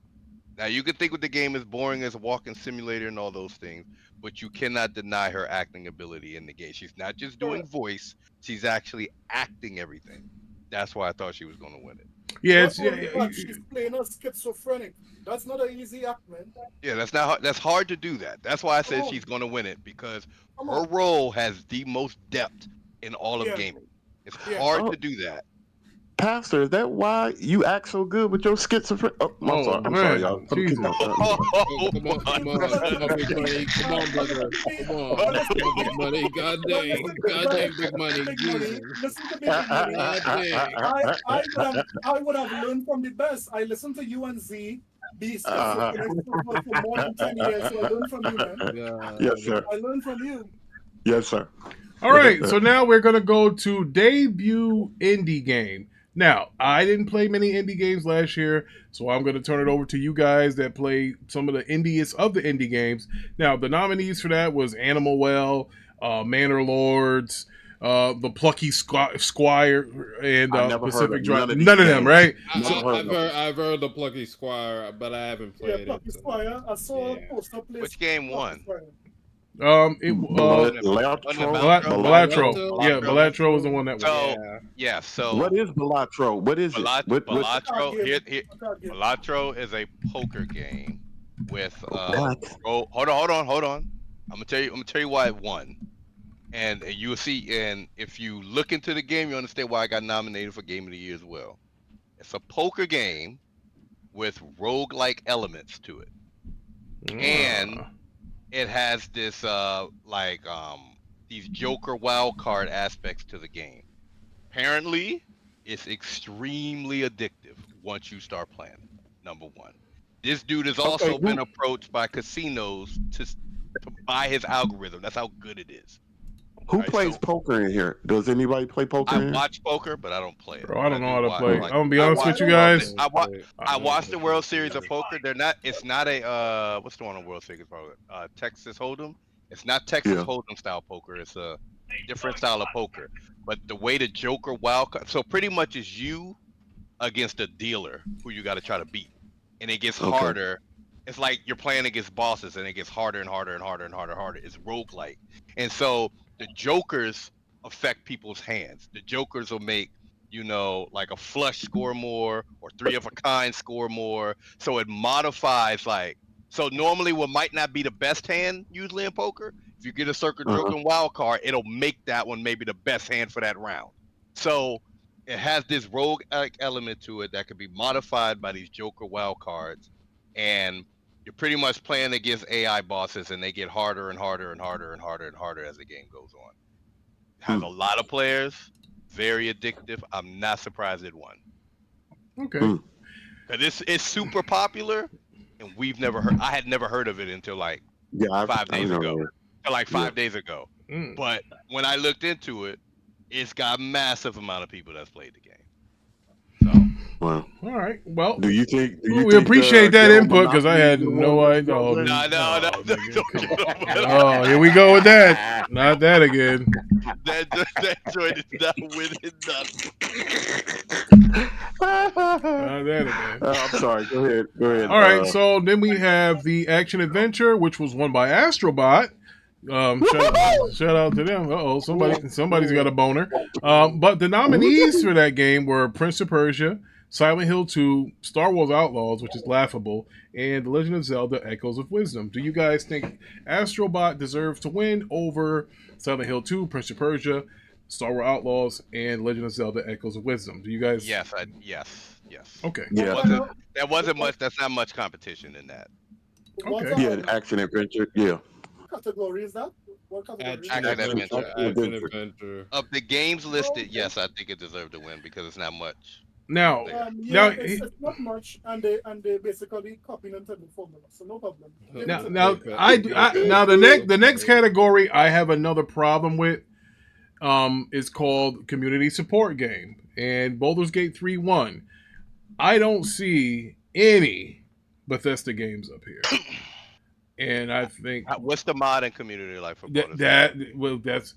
Now you can think of the game as boring as a walking simulator and all those things, but you cannot deny her acting ability in the game. She's not just doing voice; she's actually acting everything. That's why I thought she was going to win it.
Yeah,
She's playing a schizophrenic. That's not an easy act, man.
Yeah, that's hard to do that. That's why I said she's going to win it because her role has the most depth in all of gaming. It's
Yeah.
hard
Oh.
to do that.
Pastor, is that why you act so good with your schizophrenia? Oh, I'm
Oh,
sorry. I'm
man.
sorry, y'all.
Jesus.
Oh, come on, Big Money. Come on, brother. Come on, Big Money. God dang, Big Money.
Big Money.
Jesus.
Listen to me, Big Money.
God dang.
I would have learned from the best. I listened to you and Z be schizophrenic for more than 10 years, so I learned from you, man.
God.
Yes, sir.
I learned from you.
Yes, sir.
All right, so now we're going to go to debut indie game. Now, I didn't play many indie games last year, so I'm going to turn it over to you guys that play some of the indiest of the indie games. Now, the nominees for that was Animal Well, Manor Lords, The Plucky Squire, and
I never heard
Pacific
of
Drive.
none of these
None of them,
games.
right?
I've heard the Plucky Squire, but I haven't
Yeah,
played
Plucky
it.
Squire. I saw a
Yeah.
poster place.
Which game won?
Balatro. Yeah, Balatro was the one that won.
So yeah, so
What is Balatro? What is it? What-
Balatro? Here,
Card game.
Balatro is a poker game with
What?
hold on. I'm gonna tell you why it won. And you will see, and if you look into the game, you understand why I got nominated for Game of the Year as well. It's a poker game with roguelike elements to it. And it has this these Joker wildcard aspects to the game. Apparently, it's extremely addictive once you start playing. Number one, this dude has also been approached by casinos to buy his algorithm. That's how good it is.
Who
Right,
plays
so-
poker in here? Does anybody play poker
I
in here?
watch poker, but I don't play it.
Bro, I don't know how to
watch-
play.
like,
I'm gonna be
I
honest
watch-
with you guys.
I watched the World Series of Poker. It's not a what's the one on World Series of Poker? Texas Hold'em. It's not Texas
Yeah.
Hold'em style poker. It's a different style of poker. But the way the Joker wildcard, so pretty much it's you against a dealer who you got to try to beat, and it gets
Okay.
harder. It's like you're playing against bosses, and it gets harder and harder and harder and harder and harder. It's roguelike, and so the Jokers affect people's hands. The Jokers will make, like a flush score more or three of a kind score more. So it modifies so normally what might not be the best hand usually in poker, if you get a circle
Uh-huh.
joker wild card, it'll make that one maybe the best hand for that round. So it has this rogue element to it that can be modified by these Joker wild cards, and you're pretty much playing against AI bosses, and they get harder and harder and harder and harder and harder as the game goes on. Has a lot of players, very addictive. I'm not surprised it won.
Okay.
Because it's super popular, and I had never heard of it until like
Yeah,
5 days
know
ago.
that.
Till like 5 days ago.
Mm.
But when I looked into it, it's got massive amount of people that's played the game. So
Wow.
All right. Well,
Do you think?
we appreciate that
Ghetto
input because I had
Monopoly
no
is the
idea.
one
Oh,
that-
no.
nigga, come on. Oh, here we go with that. Not that again.
that joint is not winning nothing.
Not that again.
I'm sorry. Go ahead.
All right, so then we have the action adventure, which was won by Astrobot. Shout out to them. Somebody's got a boner. But the nominees for that game were Prince of Persia, Silent Hill 2, Star Wars Outlaws, which is laughable, and The Legend of Zelda: Echoes of Wisdom. Do you guys think Astrobot deserves to win over Silent Hill 2, Prince of Persia, Star Wars Outlaws, and Legend of Zelda: Echoes of Wisdom? Do you guys?
Yes.
Okay.
Yeah.
That wasn't much. That's not much competition in that.
What,
Okay.
Yeah, action adventure. Yeah.
category is that? What category? is
Action
that?
adventure. Of the games listed, yes, I think it deserved to win because it's not much.
Now,
Yeah,
now,
it's not much, and they basically copying into the formula, so no problem.
now, the next category I have another problem with. Is called community support game, and Baldur's Gate 3 won. I don't see any Bethesda games up here, and I think
What's the mod and community like for
that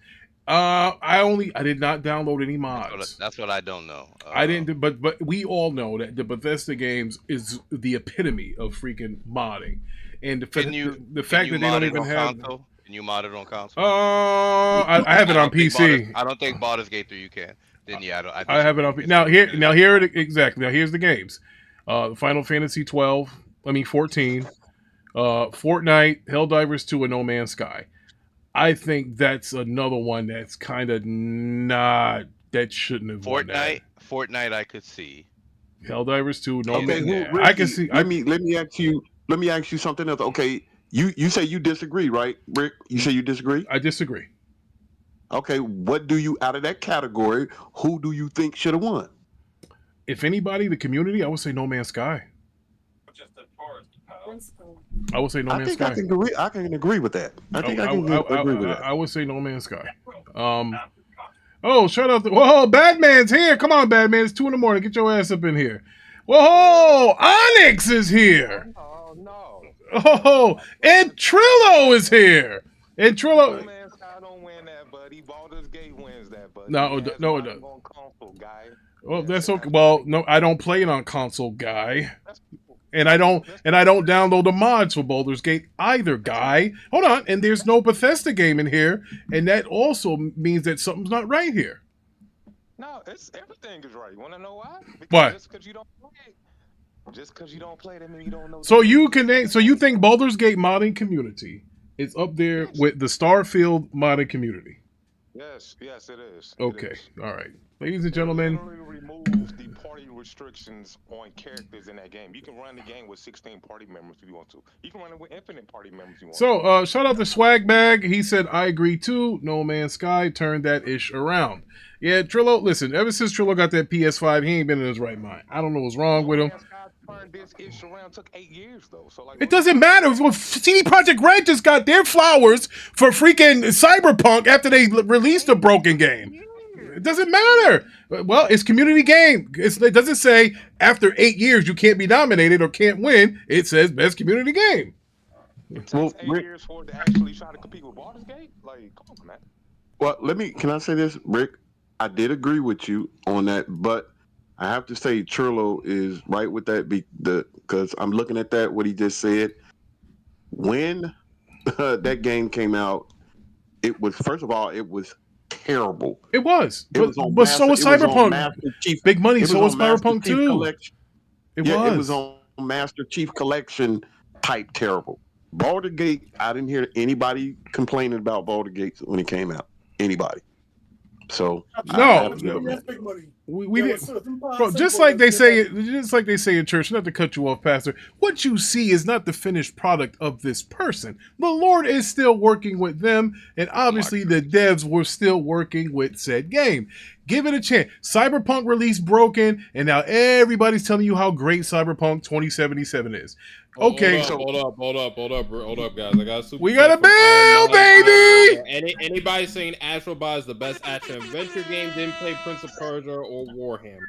I did not download any mods.
That's what I don't know.
I didn't, but we all know that the Bethesda games is the epitome of freaking modding, and the fact that they don't even have.
Console? Can you mod it on console?
I have it on PC.
I don't think Baldur's Gate 3 you can. Then yeah,
I have it on PC. Now here it exactly. Now here's the games. Final Fantasy 14, Fortnite, Helldivers 2, and No Man's Sky. I think that's another one that's kind of not that shouldn't have won that.
Fortnite, I could see.
Helldivers 2, No
Okay,
Man.
who,
I can
Ricky,
see.
let me ask you something else. Okay, you say you disagree, right, Rick? You say you disagree.
I disagree.
Okay, what do you out of that category? Who do you think should have won?
If anybody, the community, I would say No Man's Sky. I would say No
I
Man's
think
Sky.
I can agree with that. I think I can agree with that.
I would say No Man's Sky. Oh, shut up! Whoa, Batman's here! Come on, Batman! It's 2 a.m. Get your ass up in here! Whoa, Onyx is here!
Oh no!
Oh, and Trillo is here! And Trillo.
No Man's Sky don't win that, buddy. Baldur's Gate wins that, buddy.
No,
It has
no, it
not
doesn't.
on console, guy.
Well,
Yes,
that's
it
okay.
has.
Well, no, I don't play it on console, guy.
That's-
And I don't download the mods for Baldur's Gate either, guy. Hold on, and there's no Bethesda game in here, and that also means that something's not right here.
No, it's everything is right. You want to know why? Because
Why?
Just because you don't play it. Just because you don't play it, I mean you don't know.
So you think Baldur's Gate modding community is up there with the Starfield modding community?
Yes, it is. It
Okay,
is.
all right, ladies and
They
gentlemen.
literally removed the party restrictions on characters in that game. You can run the game with 16 party members if you want to. You can run it with infinite party members if you want to.
So, shout out to Swagbag. He said, I agree too. No Man's Sky turned that ish around. Yeah, Trillo, listen, ever since Trillo got that PS5, he ain't been in his right mind. I don't know what's wrong with him.
No Man's Sky turned this ish around took 8 years though. So like
It doesn't matter. CD Projekt Red just got their flowers for freaking Cyberpunk after they released a broken game. It doesn't matter. Well, it's community game. It doesn't say after 8 years you can't be nominated or can't win. It says best community game.
It takes
Well,
8
Rick-
years for it to actually try to compete with Baldur's Gate. Like, come on, man.
Well, can I say this, Rick? I did agree with you on that, but I have to say Trillo is right with that because I'm looking at what he just said. When that game came out, it was, first of all, it was terrible.
It was.
It was on
But so was
Master- it was on
Cyberpunk.
Master Chief-
Big money,
it was
so was
on Master
Cyberpunk
Chief
2.
Collection.
It
It was on Master Chief Collection type terrible. Baldur's Gate, I didn't hear anybody complaining about Baldur's Gate when it came out. Anybody. So
No.
Yes, big money.
We
There
did.
were certain parts
Bro,
of
just like
Baldur's
they
Gate
say, just like they say in church, not to cut you off, Pastor. What you see is not the finished product of this person. The Lord is still working with them, and obviously the devs were still working with said game. Give it a chance. Cyberpunk released broken, and now everybody's telling you how great Cyberpunk 2077 is. Okay,
Hold up, guys. I got super
we got a
chat from Iron
bill,
Mike.
baby.
Anybody saying Astro Bot is the best action adventure game didn't play Prince of Persia or Warhammer.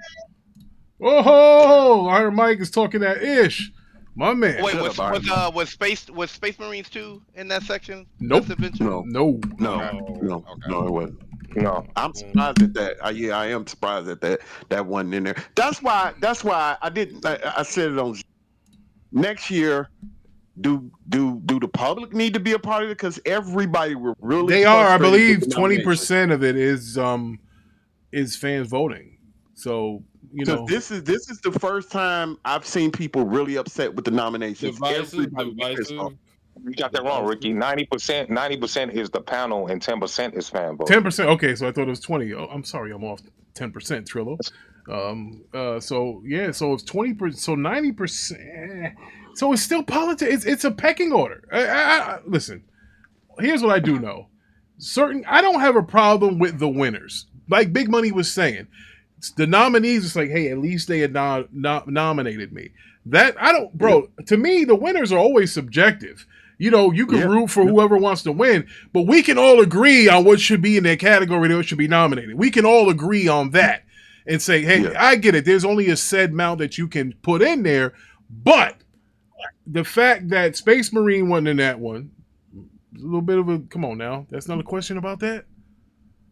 Oh, Iron Mike is talking that ish, my man.
Wait,
Shut up, Iron
was Space Marines 2 in that section?
Nope.
Best Adventure?
No,
Okay.
no, it wasn't.
No.
I'm surprised at that. I am surprised at that wasn't in there. That's why I didn't. I said it on next year. Do the public need to be a part of it? Because everybody were really.
They are, I
frustrated with
believe,
the
20% of it is fans voting. So you know,
this is the first time I've seen people really upset with the nominations. Everybody was pissed off.
You got that wrong, Ricky. 90% is the panel and 10% is fan vote.
10%. Okay, so I thought it was 20. Oh, I'm sorry, I'm off 10%, Trillo. So yeah, so it's 20%. So 90%. So it's still politics. It's a pecking order. Listen, here's what I do know. I don't have a problem with the winners. Like Big Money was saying, the nominees. It's like, hey, at least they had nominated me. That I don't, bro. To me, the winners are always subjective. You know, you can root for whoever wants to win, but we can all agree on what should be in their category that should be nominated. We can all agree on that and say, hey, I get it. There's only a said amount that you can put in there, but the fact that Space Marine wasn't in that one, a little bit of a, come on now. That's not a question about that.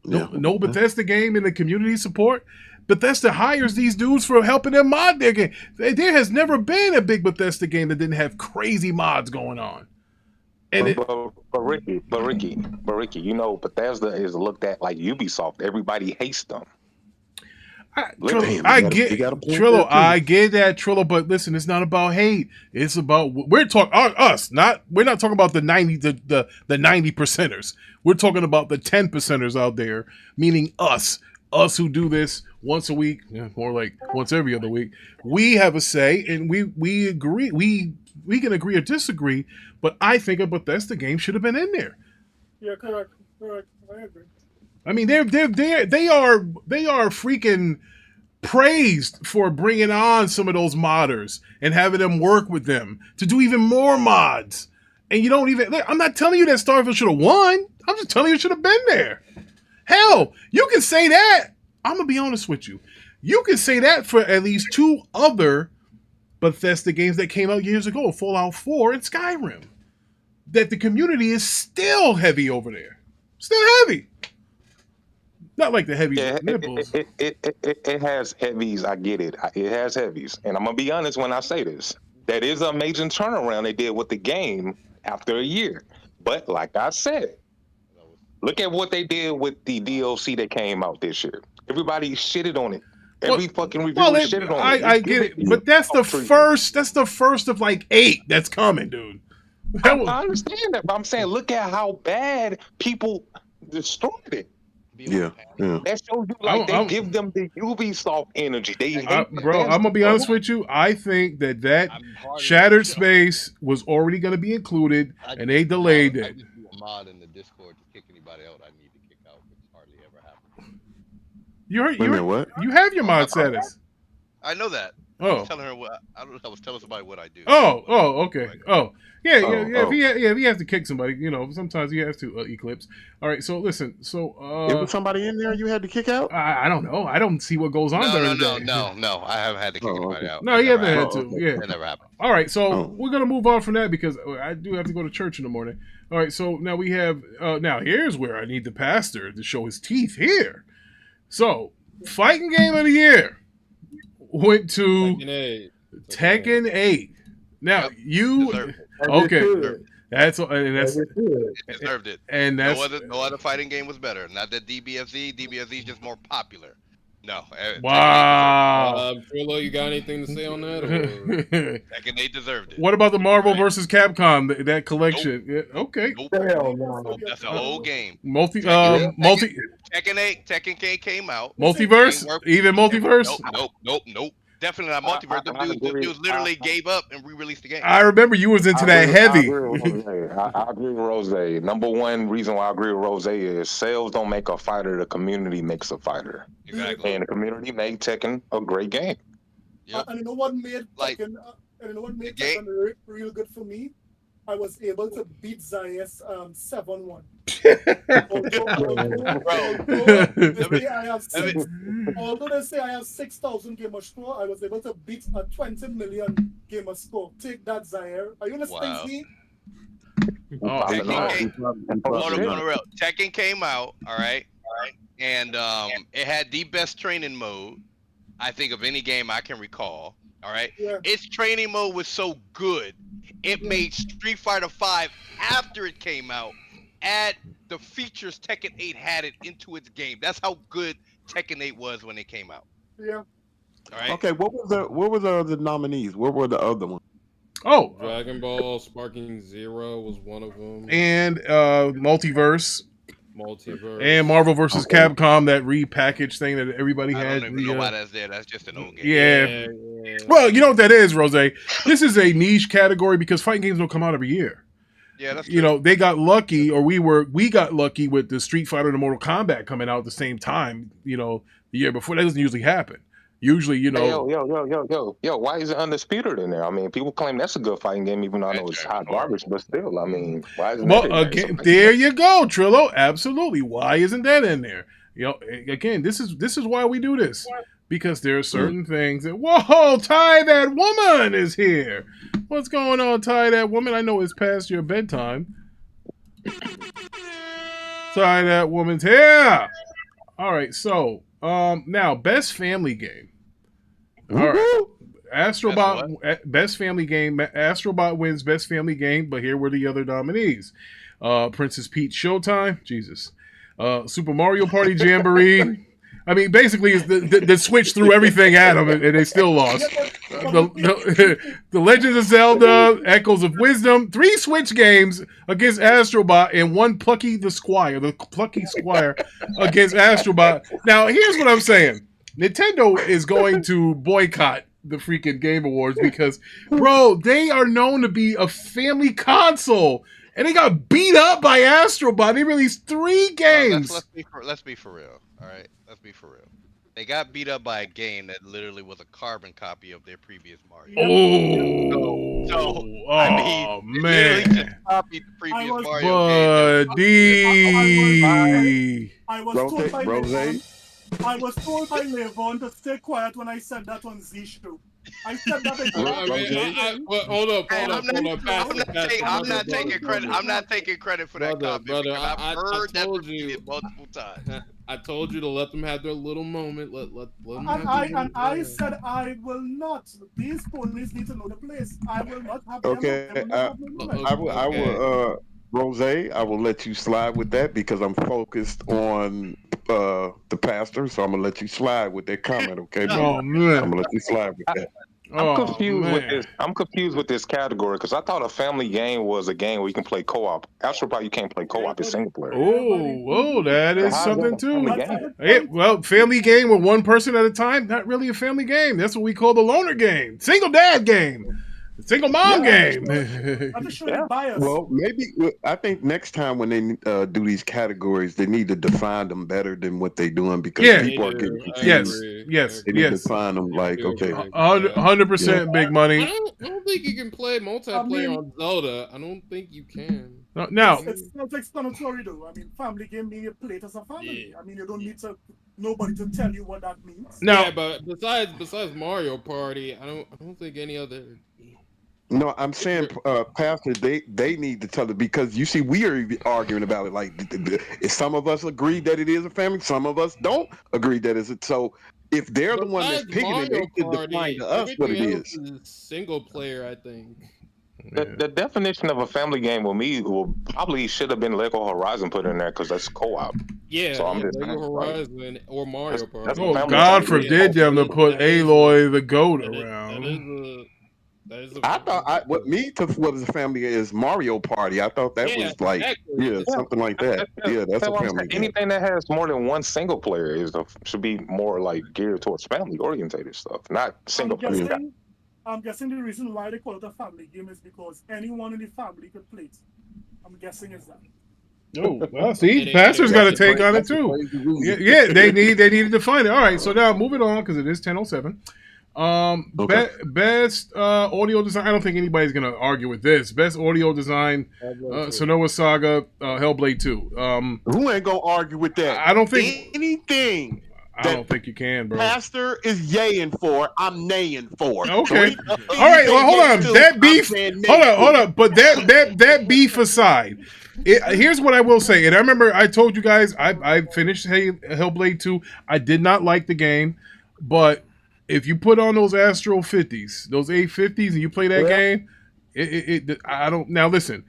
No Bethesda game in the community support. Bethesda hires these dudes for helping them mod their game. There has never been a big Bethesda game that didn't have crazy mods going on. And
But Ricky, you know, Bethesda is looked at like Ubisoft. Everybody hates them.
Trillo, I get that, Trillo, but listen, it's not about hate. It's about we're talking us, we're not talking about the 90 percenters. We're talking about the 10 percenters out there, meaning us. us who do this once a week, more like once every other week, we have a say, and we agree. We can agree or disagree, but I think a Bethesda game should have been in there.
Yeah, correct. I agree.
I mean, they are freaking praised for bringing on some of those modders and having them work with them to do even more mods. And you don't even. I'm not telling you that Starfield should have won. I'm just telling you it should have been there. Hell, you can say that. I'm gonna be honest with you. You can say that for at least 2 other Bethesda games that came out years ago, Fallout 4 and Skyrim. That the community is still heavy over there. Still heavy. Not like the heavy nipples.
It has heavies. I get it. It has heavies. And I'm going to be honest when I say this. That is an amazing turnaround they did with the game after a year. But like I said, look at what they did with the DLC that came out this year. Everybody shitted on it. Every fucking reviewer shitted on it.
I get it. But that's the first. That's the first of like 8 that's coming, dude.
I understand that, but I'm saying, look at how bad people destroyed it.
Yeah.
That shows you they give them the Ubisoft energy.
Bro, I'm gonna be honest with you. I think that Shattered Space was already gonna be included, and they delayed it.
I just do a mod in the Discord to kick anybody out I need to kick out, which hardly ever happens.
You have your mod status.
I know that.
Oh.
I was telling her I was telling somebody what I do.
Okay. If he has to kick somebody, sometimes he has to Eclipse. All right, so listen,
there was somebody in there you had to kick out?
I don't know. I don't see what goes on there.
No. I haven't had to kick anybody out.
No, he hasn't had to. Yeah,
that never happened.
All right, so we're gonna move on from that because I do have to go to church in the morning. All right, so now we have now here's where I need the pastor to show his teeth here. So fighting game of the year went to Tekken 8. Now that's
it deserved it.
And that's
no other fighting game was better. Not that DBFZ. DBFZ is just more popular. No.
Wow.
Trillo, you got anything to say on that?
Tekken 8 deserved it.
What about the Marvel versus Capcom that collection?
Nope.
Yeah, okay.
Nope. That's an old game.
Tekken
8, Tekken K came out.
Multiverse? Even Multiverse?
Nope. Definitely not Multiverse. The dudes literally gave up and re-released the game.
I remember you was into that heavy.
I agree with Rose. Number one reason why I agree with Rose is sales don't make a fighter. The community makes a fighter.
Exactly.
And the community made Tekken a great game.
Yep.
And you know what made Tekken? Tekken real good for me? I was able to beat Zayas 7-1. Although they say I have 6,000 gamer score, I was able to beat a 20 million gamer score. Take that, Zaire. Are you listening to me?
Tekken came out, all right, and it had the best training mode, I think, of any game I can recall. All right, its training mode was so good, it made Street Fighter V after it came out add the features Tekken 8 had it into its game. That's how good Tekken 8 was when it came out.
Yeah.
All right.
Okay, what were the other nominees? What were the other ones?
Oh,
Dragon Ball Sparking Zero was one of them,
and Multiverse, and Marvel vs. Capcom, that repackaged thing that everybody had.
I don't even know why that's there. That's just an old game.
Yeah. Well, you know what that is, Rose. This is a niche category because fighting games don't come out every year.
Yeah, that's true.
They got lucky, or we got lucky with the Street Fighter and the Mortal Kombat coming out at the same time. The year before. That doesn't usually happen. Usually,
Yo, why is it Undisputed in there? I mean, people claim that's a good fighting game, even though I know it's hot garbage, but still, I mean, why isn't that in there?
There you go, Trillo. Absolutely. Why isn't that in there? Again, this is why we do this. Because there are certain things that, whoa, Ty, that woman is here. What's going on, Ty, that woman? I know it's past your bedtime. Ty, that woman's here. All right, so now best family game. All right, Astrobot best family game. Astrobot wins best family game, but here were the other nominees: Princess Peach Showtime, Jesus, Super Mario Party Jamboree, I mean, basically, it's the Switch threw everything at them, and they still lost. The Legends of Zelda, Echoes of Wisdom, 3 Switch games against Astrobot, and 1 Plucky the Squire against Astrobot. Now, here's what I'm saying. Nintendo is going to boycott the freaking Game Awards because, bro, they are known to be a family console. And they got beat up by Astrobot. They released 3 games.
Let's be for real. All right, let's be for real. They got beat up by a game that literally was a carbon copy of their previous Mario. I mean,
man,
just copied the previous Mario
game.
I was told by Levon to stay quiet when I said that on Z Show. I said that.
Hold up.
I'm not taking credit. I'm not taking credit for that comment.
Brother,
I've heard that
told you
multiple times.
I told you to let them have their little moment. Let them
I said I will not. These ponies need to know the place. I will not have them.
Okay, I will. Rose, I will let you slide with that because I'm focused on the pastor, so I'm gonna let you slide with that comment, okay?
Oh man,
I'm gonna let you slide with that.
I'm confused with this category because I thought a family game was a game where you can play co-op. Astrobot, you can't play co-op; it's single player.
Oh, that is something too. Well, family game with 1 person at a time, not really a family game. That's what we call the loner game, single dad game. Single mom game.
I'm sure you're biased.
Well, maybe I think next time when they do these categories, they need to define them better than what they're doing because people are getting confused.
Yes.
They need to define them like, okay,
100% big money.
I don't think you can play multiplayer on Zelda. I don't think you can.
No.
It's self-explanatory though. I mean, family game mean you play it as a family. I mean, you don't need nobody to tell you what that means.
No.
Yeah, but besides Mario Party, I don't think any other.
No, I'm saying, Pastor, they need to tell it because you see, we are arguing about it. Like, some of us agree that it is a family, some of us don't agree that it's. So, if they're the one that's picking it, they should define to us what it is.
Single player, I think.
The definition of a family game with me should have been Lego Horizon put in there because that's co-op.
Yeah,
so I'm just
Lego Horizon or Mario Party.
Oh, God forbid them to put Aloy the goat around.
I thought what was a family is Mario Party. I thought that was like something like that. That's a family game.
Anything that has more than 1 single player should be more like geared towards family orientated stuff, not single player.
I'm guessing the reason why they call it a family game is because anyone in the family could play it. I'm guessing it's that.
Oh, well, see, Pastor's got to take on it too. Yeah, they need to define it. All right, so now moving on because it is 10:07. Best audio design. I don't think anybody's gonna argue with this. Best audio design: Senua Saga, Hellblade 2.
Who ain't gonna argue with that?
I don't think
anything.
I don't think you can, bro.
Pastor is yaying for. I'm naying for.
Okay. All right. Well, hold on. That beef. Hold on. But that beef aside, here's what I will say. And I remember I told you guys I finished Hellblade 2. I did not like the game, but if you put on those Astro 50s, those 850s, and you play that game, I don't. Now listen,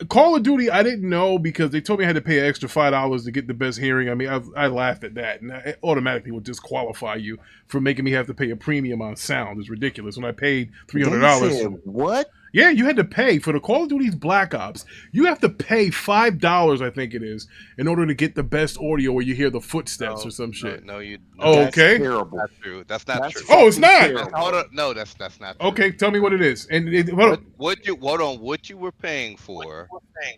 Call of Duty, I didn't know because they told me I had to pay an extra $5 to get the best hearing. I mean, I laughed at that, and it automatically would disqualify you for making me have to pay a premium on sound. It's ridiculous. When I paid $300,
what?
Yeah, you had to pay for the Call of Duty's Black Ops. You have to pay $5, I think it is, in order to get the best audio where you hear the footsteps or some shit.
No, you.
Oh, okay.
Terrible.
That's true. That's not true.
Oh, it's not.
No, that's not true.
Okay, tell me what it is. And
what you were paying for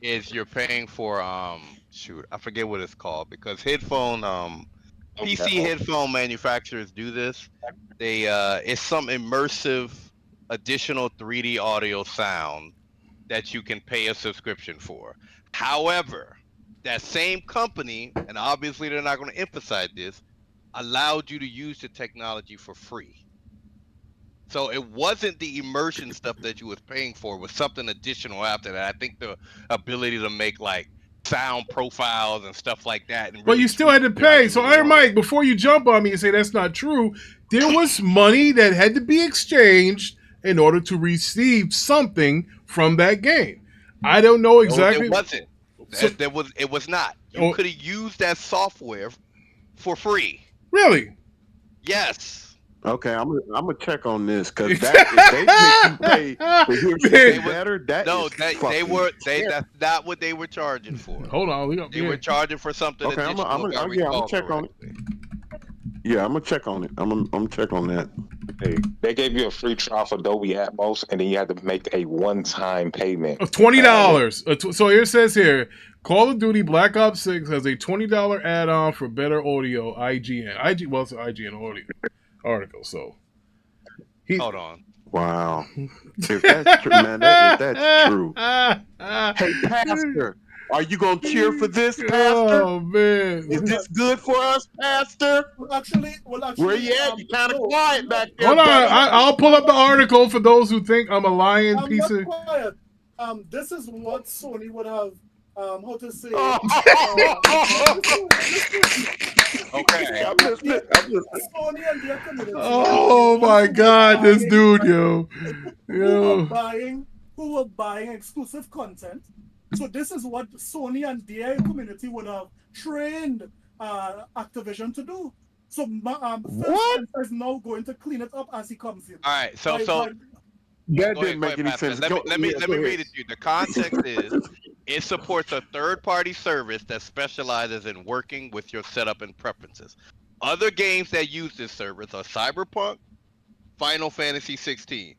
is you're paying for shoot, I forget what it's called because headphone PC headphone manufacturers do this. They it's some immersive additional 3D audio sound that you can pay a subscription for. However, that same company, and obviously they're not going to emphasize this, allowed you to use the technology for free. So it wasn't the immersion stuff that you was paying for, it was something additional after that. I think the ability to make like sound profiles and stuff like that. And
but you still had to pay. So Iron Mike, before you jump on me and say that's not true, there was money that had to be exchanged in order to receive something from that game. I don't know exactly.
No, it wasn't. It was not. You could have used that software for free.
Really?
Yes.
Okay, I'm gonna check on this because that if they make you pay to hear something better, that
No,
is
they
fucking
that's not what they were charging for.
Hold on, we got.
They were charging for something
Okay, I'm
additional. if I
gonna
recall
check on it.
correctly.
Yeah, I'm gonna check on it. I'm gonna check on that.
Hey, they gave you a free trial for Dolby Atmos, and then you had to make a one-time payment.
$20. So here it says here, Call of Duty Black Ops 6 has a $20 add-on for better audio. IGN. Well, it's an IGN audio article. So
Hold on.
Wow. If that's true, man, if that's true. Hey, Pastor, are you gonna cheer for this, Pastor?
Oh man,
is this good for us, Pastor?
Well, actually,
where you at? You kind of quiet back there.
Hold on,
brother.
I'll pull up the article for those who think I'm a lying
I'm
piece
not
of.
quiet. This is what Sony would have. How to say?
Okay.
I'm listening.
Sony and their community.
Oh my God, this dude, yo.
Who were buying exclusive content. So this is what Sony and their community would have trained Activision to do. So Phil Spencer is now going to clean it up as he comes in.
All right, so
that didn't make any sense.
Let me read it to you. The context is it supports a third-party service that specializes in working with your setup and preferences. Other games that use this service are Cyberpunk, Final Fantasy 16.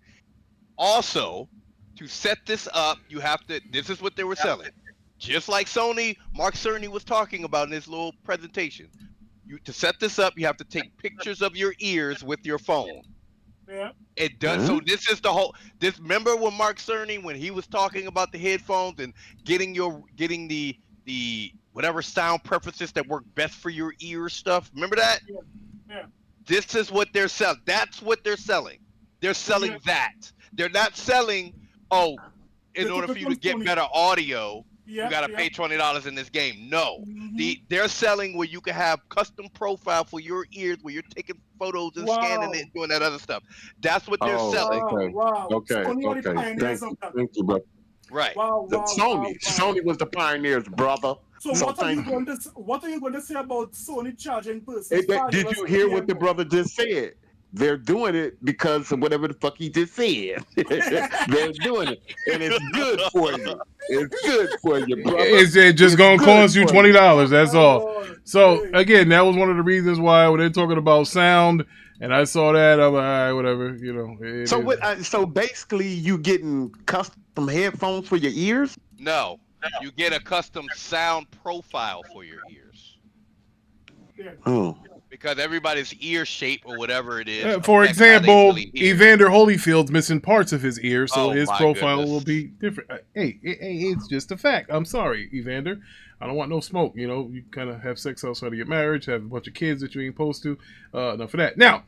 Also, to set this up, you have to. This is what they were selling, just like Sony. Mark Cerny was talking about in his little presentation. To set this up, you have to take pictures of your ears with your phone.
Yeah.
It does. So this is the whole. This remember when Mark Cerny, when he was talking about the headphones and getting the whatever sound preferences that work best for your ear stuff. Remember that?
Yeah.
This is what they're selling. That's what they're selling. They're selling that. They're not selling. Oh, in order for you to get better audio, you gotta pay $20 in this game. No, they're selling where you can have custom profile for your ears, where you're taking photos and scanning it, and doing that other stuff. That's what they're selling.
Okay. Thank you, bro.
Right.
Sony was the pioneers, brother.
So what are you going to say about Sony charging persons?
Did you hear what the brother just said? They're doing it because of whatever the fuck he just said. They're doing it, and it's good for you. It's good for you, brother.
It's just gonna cost you $20. That's all. So again, that was one of the reasons why when they're talking about sound, and I saw that, I'm like, all right, whatever, you know.
So basically, you getting custom headphones for your ears?
No, you get a custom sound profile for your ears.
Oh.
Because everybody's ear shape or whatever it is.
For example, Evander Holyfield's missing parts of his ear, so his profile will be different. Hey, it's just a fact. I'm sorry, Evander. I don't want no smoke. You know, you kind of have sex outside of your marriage, have a bunch of kids that you ain't supposed to. Enough of that. Now,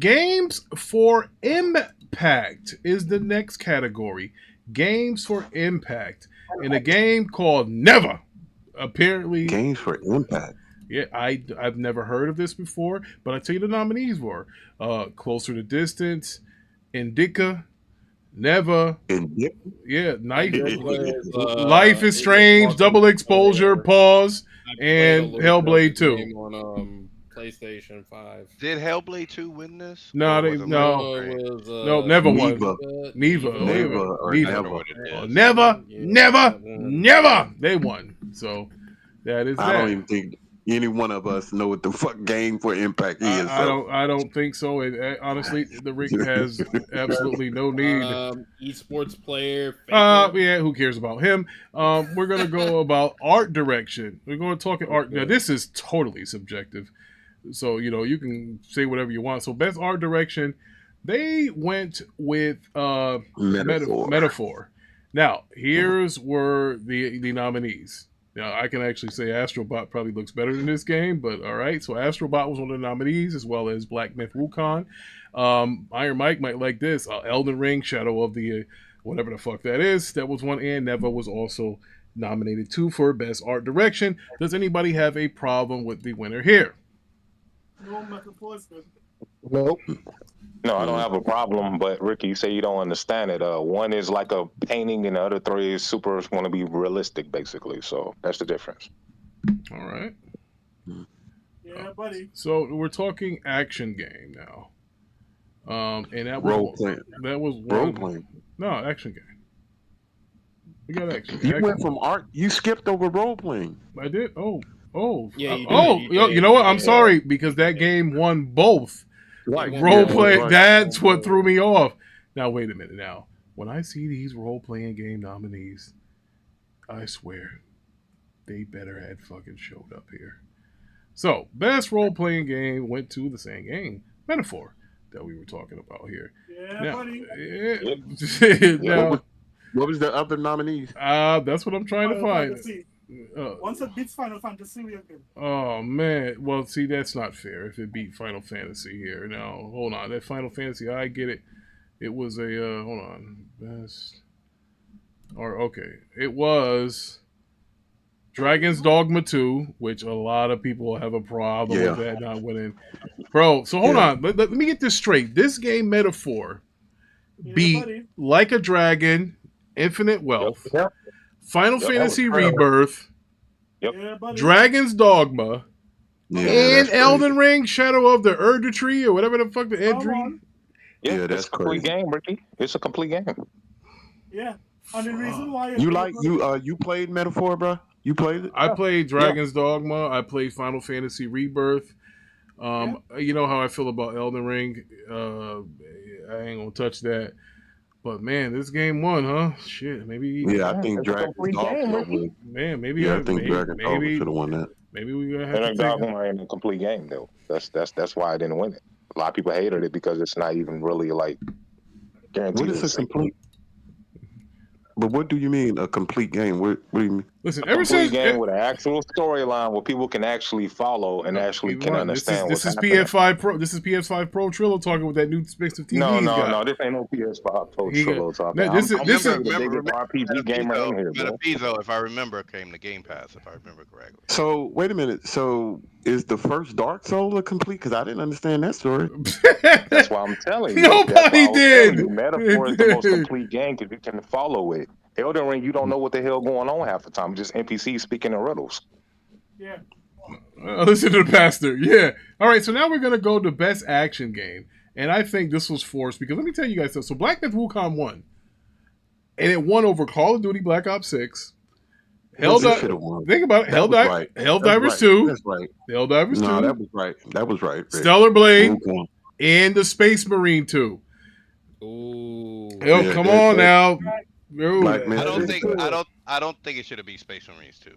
games for impact is the next category. Games for impact. In a game called Never. Apparently.
Games for impact.
Yeah, I've never heard of this before, but I tell you the nominees were Closer to Distance, Indica, Never, yeah, Life is Strange, Double Exposure, Pause, and Hellblade 2.
On PlayStation 5.
Did Hellblade 2 win this?
No, Never won. Never. They won. So that is that.
I don't even think any one of us know what the fuck game for impact is.
I don't think so. Honestly, the rig has absolutely no need.
Esports player.
Yeah, who cares about him? We're gonna go about art direction. We're going to talk art. Now, this is totally subjective, so you know you can say whatever you want. So, best art direction, they went with Metaphor. Now, here's were the nominees. Now, I can actually say Astrobot probably looks better than this game, but all right. So Astrobot was one of the nominees, as well as Black Myth Wukong. Iron Mike might like this. Elden Ring, Shadow of the whatever the fuck that is. That was one, and Neva was also nominated too for Best Art Direction. Does anybody have a problem with the winner here?
Nope.
No, I don't have a problem, but Ricky, you say you don't understand it. One is like a painting and the other three is super want to be realistic, basically. So that's the difference.
All right.
Yeah, buddy.
So we're talking action game now. And that
Role
was
playing.
that was
Role
one.
playing.
No, action game. We got action.
You
action.
went from art. You skipped over role playing.
I did.
Yeah, you
oh,
did,
you know what? I'm
yeah.
sorry because that game won both.
Right.
Role play.
right.
That's what threw me off. Now wait a minute. Now when I see these role playing game nominees, I swear they better had fucking showed up here. So best role playing game went to the same game, Metaphor, that we were talking about here.
Yeah,
Now,
buddy.
now,
What was the other nominees?
that's what I'm trying to
Final
find.
Fantasy.
Uh,
Once it beats Final Fantasy, we are good.
Oh man, well, see, that's not fair. If it beat Final Fantasy here, now hold on, that Final Fantasy, I get it. It was a hold on, best or okay, it was Dragon's Dogma 2, which a lot of people have a problem with that not winning, bro. So hold on, let me get this straight. This game Metaphor beat
buddy.
Like a Dragon, Infinite Wealth,
Yep.
Final
Yep,
Fantasy
that was
Rebirth,
Yeah, buddy.
Dragon's Dogma.
Yeah,
And
that's
Elden Ring, Shadow of the Erd Tree, or whatever the fuck the Erd
Come
Tree.
on.
Yeah,
Yeah, that's
it's a complete
crazy.
game, Ricky. It's a complete game.
Yeah. And the reason why
You like you played Metaphor, bro? You played it?
I played Dragon's Dogma. I played Final Fantasy Rebirth. You know how I feel about Elden Ring. I ain't gonna touch that. But man, this game won, huh? Shit, maybe.
Yeah, I think
it's a
Dragon's
complete game,
Dogma
Ricky.
would.
Man, maybe.
Yeah, I think Dragon's Dogma
maybe,
should have won that.
maybe we gonna have
And
to take.
Dogma ain't a complete game though. That's why I didn't win it. A lot of people hated it because it's not even really like guaranteed.
What is a complete? But what do you mean a complete game? What do you mean?
Listen,
a
ever
complete
since
game with an actual storyline where people can actually follow and actually can understand
this
what's
is
happening.
PS5 Pro. This is PS5 Pro Trillo talking with that new expensive TV.
No, this ain't no PS5 Pro
He got-
Trillo talking.
No, this is-
I'm
this is-
the biggest RPG gamer in here, bro.
Metafizo, if I remember, came to Game Pass, if I remember correctly.
So wait a minute. So is the first Dark Soul a complete? Because I didn't understand that story.
That's why I'm telling you.
Nobody
That's why I was
did.
telling you. Metaphor is the most complete game because you can follow it. Elden Ring, you don't know what the hell going on half the time. Just NPCs speaking in riddles.
Yeah.
Listen to the pastor. Yeah. All right. So now we're gonna go to best action game, and I think this was forced because let me tell you guys something. So Black Myth Wukong won, and it won over Call of Duty Black Ops 6.
This should've won.
Think about it.
That was right.
Helldivers
That's right.
2.
That's right.
Helldivers 2.
No, that was right. That was right. Rick.
Stellar Blade
Okay.
and the Space Marine 2.
Ooh.
Yo,
Yeah,
come
that-
on
that-
now. Yo,
Black Myth.
I don't think it should have been Space Marines 2.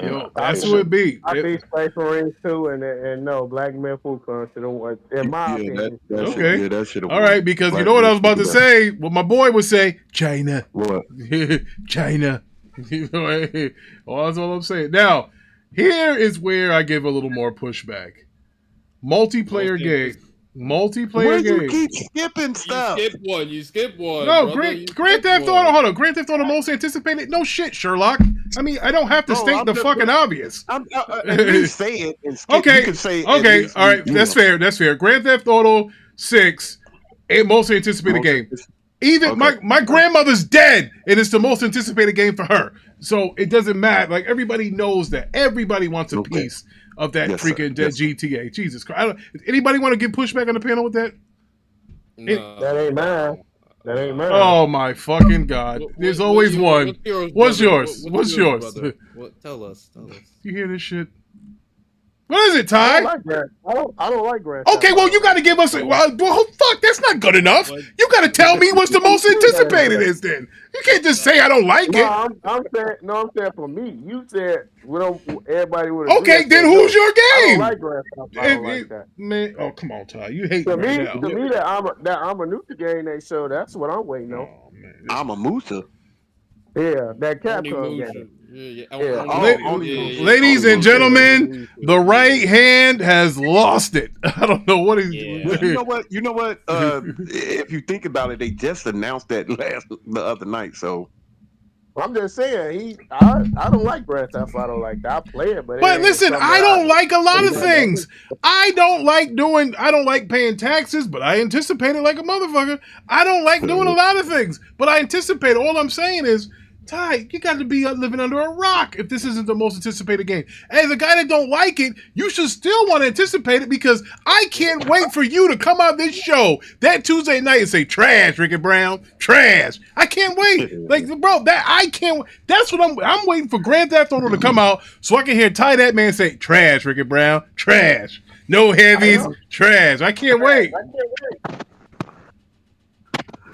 yo, that's who it beat.
I beat Space Marines too, and no, Black Myth Wukong should have won. In my opinion.
Okay.
That should have
All right, because you know what I was about to say? What my boy would say, China.
What?
China. Well, that's all I'm saying. Now, here is where I give a little more pushback. Multiplayer game. Multiplayer
Why you
game.
keep skipping stuff?
You skip one.
No,
brother. You
Grand
skip
Theft
one.
Auto. Hold on. Grand Theft Auto most anticipated. No shit, Sherlock. I mean, I don't have to
Bro,
state
I'm
the
just-
fucking obvious.
At least say it. And skip.
Okay.
You can say. at
Okay.
least,
All right.
you
That's
know.
fair. That's fair. Grand Theft Auto 6, a most anticipated
Most
game. Even
Okay.
my grandmother's dead, and it's the most anticipated game for her. So it doesn't matter. Like everybody knows that. Everybody wants a
Okay.
piece of that
Yes, sir.
freaking
Yes, sir.
GTA. Jesus Christ! Anybody want to give pushback on the panel with that?
No.
That ain't mine. That ain't mine.
Oh my fucking God! There's always one. What's
brother?
yours? What's yours?
brother? Tell us.
You hear this shit? What is it,
I
Ty?
don't like Grand. I don't like Grand.
Okay, well, you got to give us. Well, fuck, that's not good enough. You got to tell me what's the most anticipated is. Then you can't just say I don't like
No,
it.
I'm saying for me. You said we don't. Everybody would.
Okay, then who's your
I don't
game?
like Grand Theft. I don't like that.
Man, oh come on, Ty, you hate
To
me
me,
right
to
now.
me, that I'm a new game they show. That's what I'm waiting on.
Oh, man.
I'm a Musa.
Yeah, that
Only
Capcom
motion.
game.
Yeah.
Ladies and gentlemen, the right hand has lost it. I don't know what he's
Yeah.
Well, you know what? If you think about it, they just announced that the other night. So
I'm just saying, I don't like Grand Theft Auto like that. I play it, but
But listen, I don't like a lot of things. I don't like paying taxes, but I anticipate it like a motherfucker. I don't like doing a lot of things, but I anticipate. All I'm saying is Ty, you got to be living under a rock if this isn't the most anticipated game. As a guy that don't like it, you should still want to anticipate it because I can't wait for you to come out this show that Tuesday night and say, trash, Ricky Brown, trash. I can't wait. Like, bro, that I can't. That's what I'm waiting for Grand Theft Auto to come out so I can hear Ty that man say, trash, Ricky Brown, trash. No heavies, trash. I can't wait.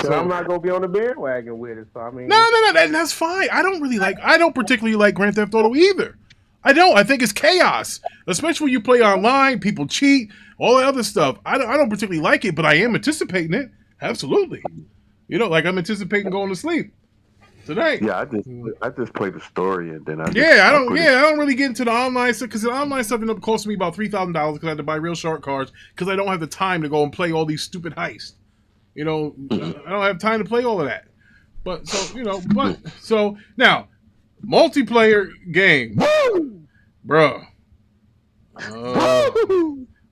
So I'm not gonna be on the bandwagon with it. So I mean,
No, that's fine. I don't particularly like Grand Theft Auto either. I don't. I think it's chaos, especially when you play online. People cheat, all that other stuff. I don't particularly like it, but I am anticipating it. Absolutely. You know, like I'm anticipating going to sleep tonight.
Yeah, I just play the story and then I
don't really get into the online stuff because the online stuff ended up costing me about $3,000 because I had to buy real shark cards because I don't have the time to go and play all these stupid heists. You know, I don't have time to play all of that. But so now multiplayer game, bro.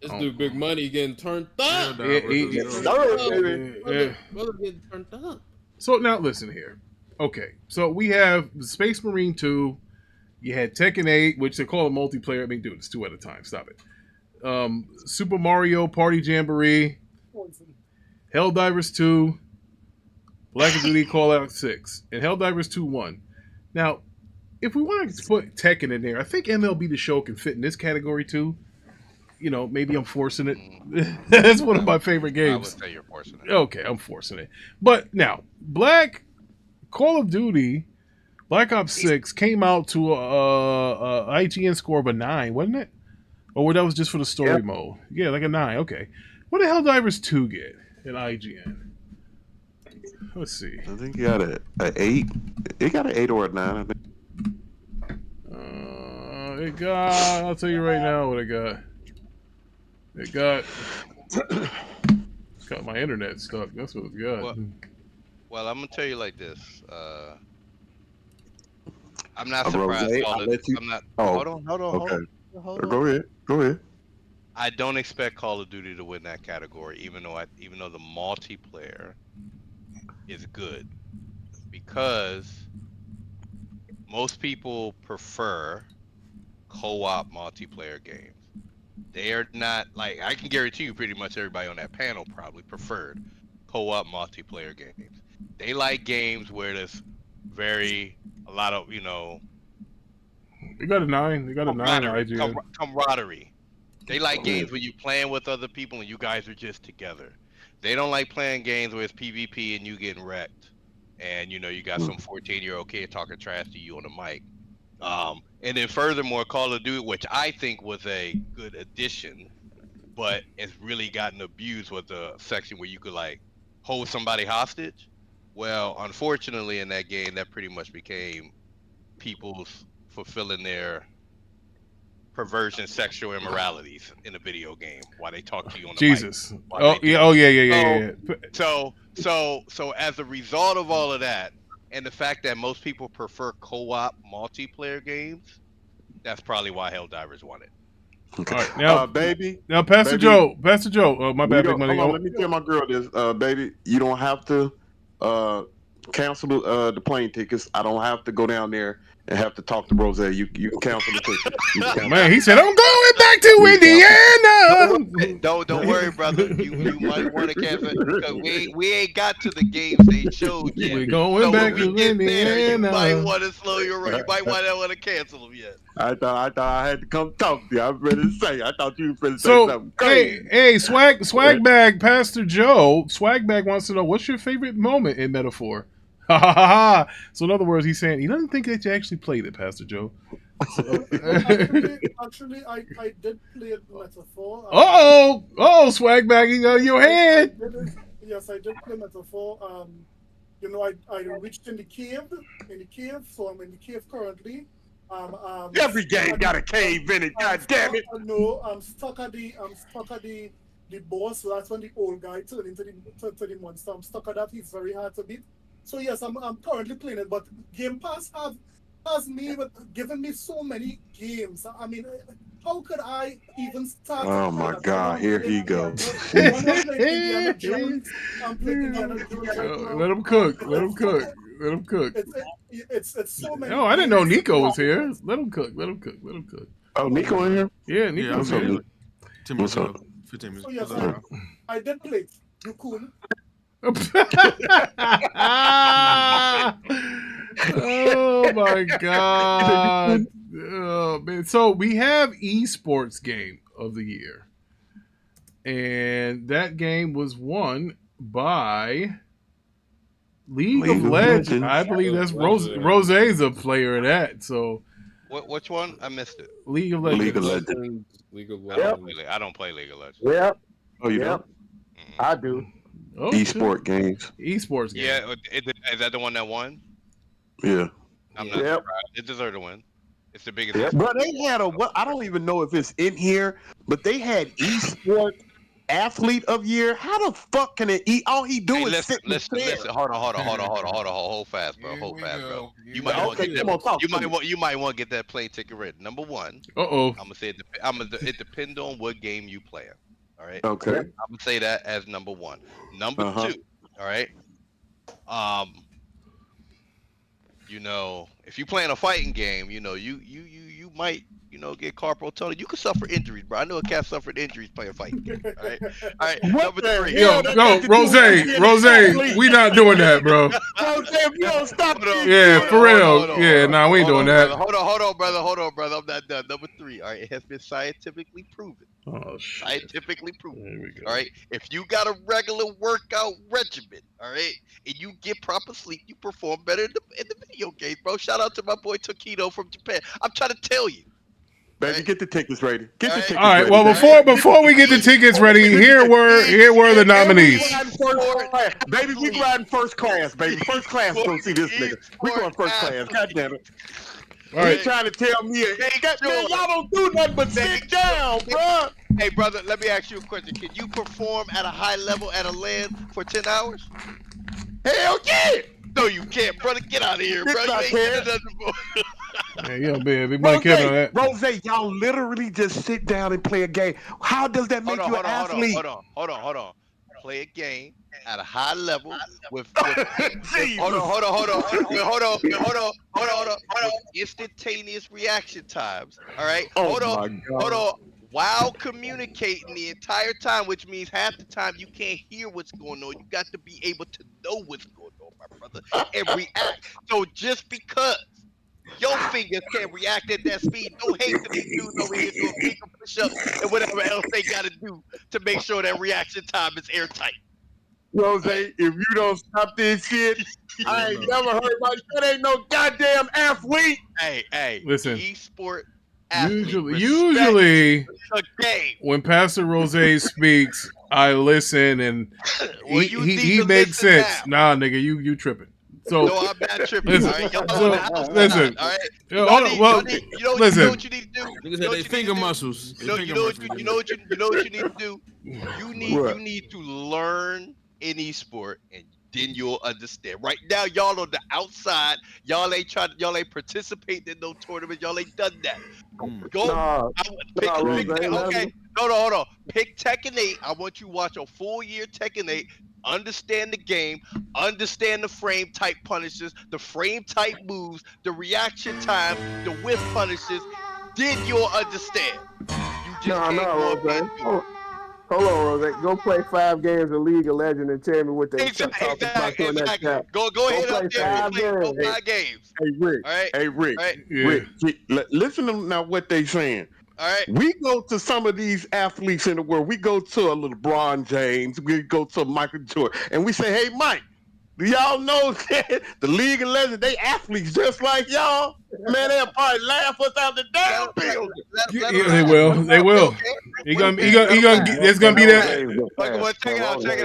This dude Big Money getting turned up.
Brother
getting turned up.
So now listen here. Okay, so we have Space Marine 2. You had Tekken 8, which they call a multiplayer. I mean, dude, it's 2 at a time. Stop it. Super Mario Party Jamboree. Helldivers 2, Black Ops Duty Call Out 6, and Helldivers 2 1. Now, if we want to put Tekken in there, I think MLB The Show can fit in this category too. You know, maybe I'm forcing it. That's one of my favorite games.
I would say you're forcing it.
Okay, I'm forcing it. But now, Call of Duty Black Ops 6 came out to a IGN score of a 9, wasn't it? Or that was just for the story mode? Yeah, like a 9. Okay. What the Helldivers 2 get in IGN? Let's see.
I think you got an 8. It got an 8 or a 9, I think.
I'll tell you right now what it got. It got my internet stuck. That's what it got.
Well, I'm gonna tell you like this. I'm not surprised. Hold on.
Okay. Go ahead.
I don't expect Call of Duty to win that category, even though the multiplayer is good, because most people prefer co-op multiplayer games. They are not like, I can guarantee you pretty much everybody on that panel probably preferred co-op multiplayer games. They like games where there's a lot of,
They got a 9. They got a 9 on IGN.
Camaraderie. They like games where you playing with other people and you guys are just together. They don't like playing games where it's PvP and you getting wrecked. And you got some 14-year-old kid talking trash to you on the mic. And then furthermore, Call of Duty, which I think was a good addition, but it's really gotten abused, with the section where you could like hold somebody hostage. Well, unfortunately in that game, that pretty much became people's fulfilling their perversion, sexual immoralities in a video game while they talk to you on the
Jesus.
mic.
Yeah.
So as a result of all of that, and the fact that most people prefer co-op multiplayer games, that's probably why Helldivers won it.
Okay. All right, now,
baby.
Now, Pastor Joe. My bad, Big Money.
Hold on, let me tell my girl this, baby. You don't have to cancel the plane tickets. I don't have to go down there and have to talk to Rose. You can cancel the tickets.
Man, he said, I'm going back to Indiana.
Don't worry, brother. You might want to cancel because we ain't got to the games they showed yet.
We're going back to Indiana.
You might want to slow your roll. You might want to cancel them yet.
I thought I had to come talk to you. I was ready to say. I thought you were ready to say something crazy.
Hey, swag bag, Pastor Joe. Swag bag wants to know, what's your favorite moment in Metaphor? Ha ha ha ha. So in other words, he's saying he doesn't think that you actually played it, Pastor Joe.
Actually, I did play it Metaphor.
Swag bagging on your head.
Yes, I did play Metaphor. I reached in the cave, so I'm in the cave currently.
Every game got a cave in it. God damn it!
No, I'm stuck at the boss. So that's when the old guy turned into the monster. I'm stuck at that. He's very hard to beat. So yes, I'm currently playing it. But Game Pass has given me so many games. I mean, how could I even start?
Oh my God! Here he goes.
Let him cook. Let him cook.
It's so many.
No, I didn't know Nico was here. Let him cook. Let him cook. Let him cook.
Oh, Nico in here?
Yeah, Nico's
I'm
here.
here. 10 minutes
What's
ago. 15 minutes.
So yes,
What's up?
I did play. You cool?
Oh my god. Oh, man. So we have esports game of the year. And that game was won by League of Legends. I believe that's Rose's a player of that. So
Which one? I missed it.
League of Legends.
League of Legends.
League of
I
Legends.
don't play League of Legends.
Yep.
Oh, you
Yep. I do.
Oh,
Esport games.
Esports game.
Yeah, is that the one that won?
Yeah.
I'm not
Yep.
surprised. It deserved to win. It's the biggest.
Yep.
Bro, they had I don't even know if it's in here, but they had Esport Athlete of Year. How the fuck can it eat? All he do
Hey,
is
listen,
sit in the chair.
listen. Hold on. Hold fast, bro. Hold fast, bro. You might want
Okay,
to get
come on, talk
that.
to me.
You might want to get that plane ticket written. Number one,
Uh-oh.
I'm gonna say it depends on what game you playing. All right.
Okay.
I'm gonna say that as number one. Number two. All right. You know, if you playing a fighting game, you know, you might, you know, get carpal tunnel. You could suffer injuries, bro. I know a cat suffered injuries playing a fighting game. All right. All right. Number three.
Yo, Rose, we not doing that, bro.
Rose, if you don't stop this,
Yeah, for real. Yeah, nah, we ain't doing that.
Hold on, brother. I'm not done. Number three. All right. It has been scientifically proven.
Oh, shit.
Scientifically proven.
There we go.
All right. If you got a regular workout regimen, all right, and you get proper sleep, you perform better in the video games, bro. Shout out to my boy Takedo from Japan. I'm trying to tell you.
baby, get the tickets ready. Get the tickets
All right.
ready.
Well, before we get the tickets ready, here were the nominees.
Baby, we riding first class, baby. First class, go see this nigga. We going first class. God damn it.
All right.
You trying to tell me, man, y'all don't do nothing but sit down, bro.
Hey, brother, let me ask you a question. Can you perform at a high level at a land for 10 hours?
Hell yeah.
No, you can't, brother. Get out of here, bro. You ain't getting nothing before.
Man, you know, big money Kevin on that.
Rose, y'all literally just sit down and play a game. How does that make you an athlete?
Hold on. Play a game at a high level with instantaneous reaction times. All right. Hold on. While communicating the entire time, which means half the time you can't hear what's going on. You got to be able to know what's going on, my brother, and react. So just because your fingers can't react at that speed, don't hate to these dudes over here doing finger push-ups and whatever else they got to do to make sure that reaction time is airtight.
Rose, if you don't stop this shit, I ain't never heard about that. Ain't no goddamn athlete.
Hey,
listen.
Esport athlete,
Usually,
the game.
when Pastor Rose speaks, I listen and
Well, you need
he
to
makes
listen
sense.
now.
Nah, nigga, you tripping. So
No, I'm not tripping.
listen,
All right? Y'all
so,
on the outside,
listen.
all right?
Yo, hold on, well,
You know
listen.
what you need to do?
Niggas had their finger muscles.
You know what you need to do? You need to learn any sport, and then you'll understand. Right now, y'all on the outside, y'all ain't participating in no tournament. Y'all ain't done that. Go. Pick hold on. Pick Tekken 8. I want you to watch a full year Tekken 8. Understand the game, understand the frame type punishes, the frame type moves, the reaction time, the whiff punishes. Then you'll understand. You just can't go up
Rose.
and do it.
Hold on, Rose. Go play 5 games of League of Legends and tell me what they
Exactly.
talking about.
Go ahead up there and play
5
5 games.
Hey, Rick.
All right.
Hey, Rick.
All right.
Yeah.
Rick, listen to now what they saying.
All right.
We go to some of these athletes in the world. We go to a little LeBron James. We go to Michael Jordan. And we say, hey, Mike, do y'all know that the League of Legends, they athletes just like y'all? Man, they'll probably laugh us out the damn building.
Yeah, they will. They will. There's gonna be that.
Check it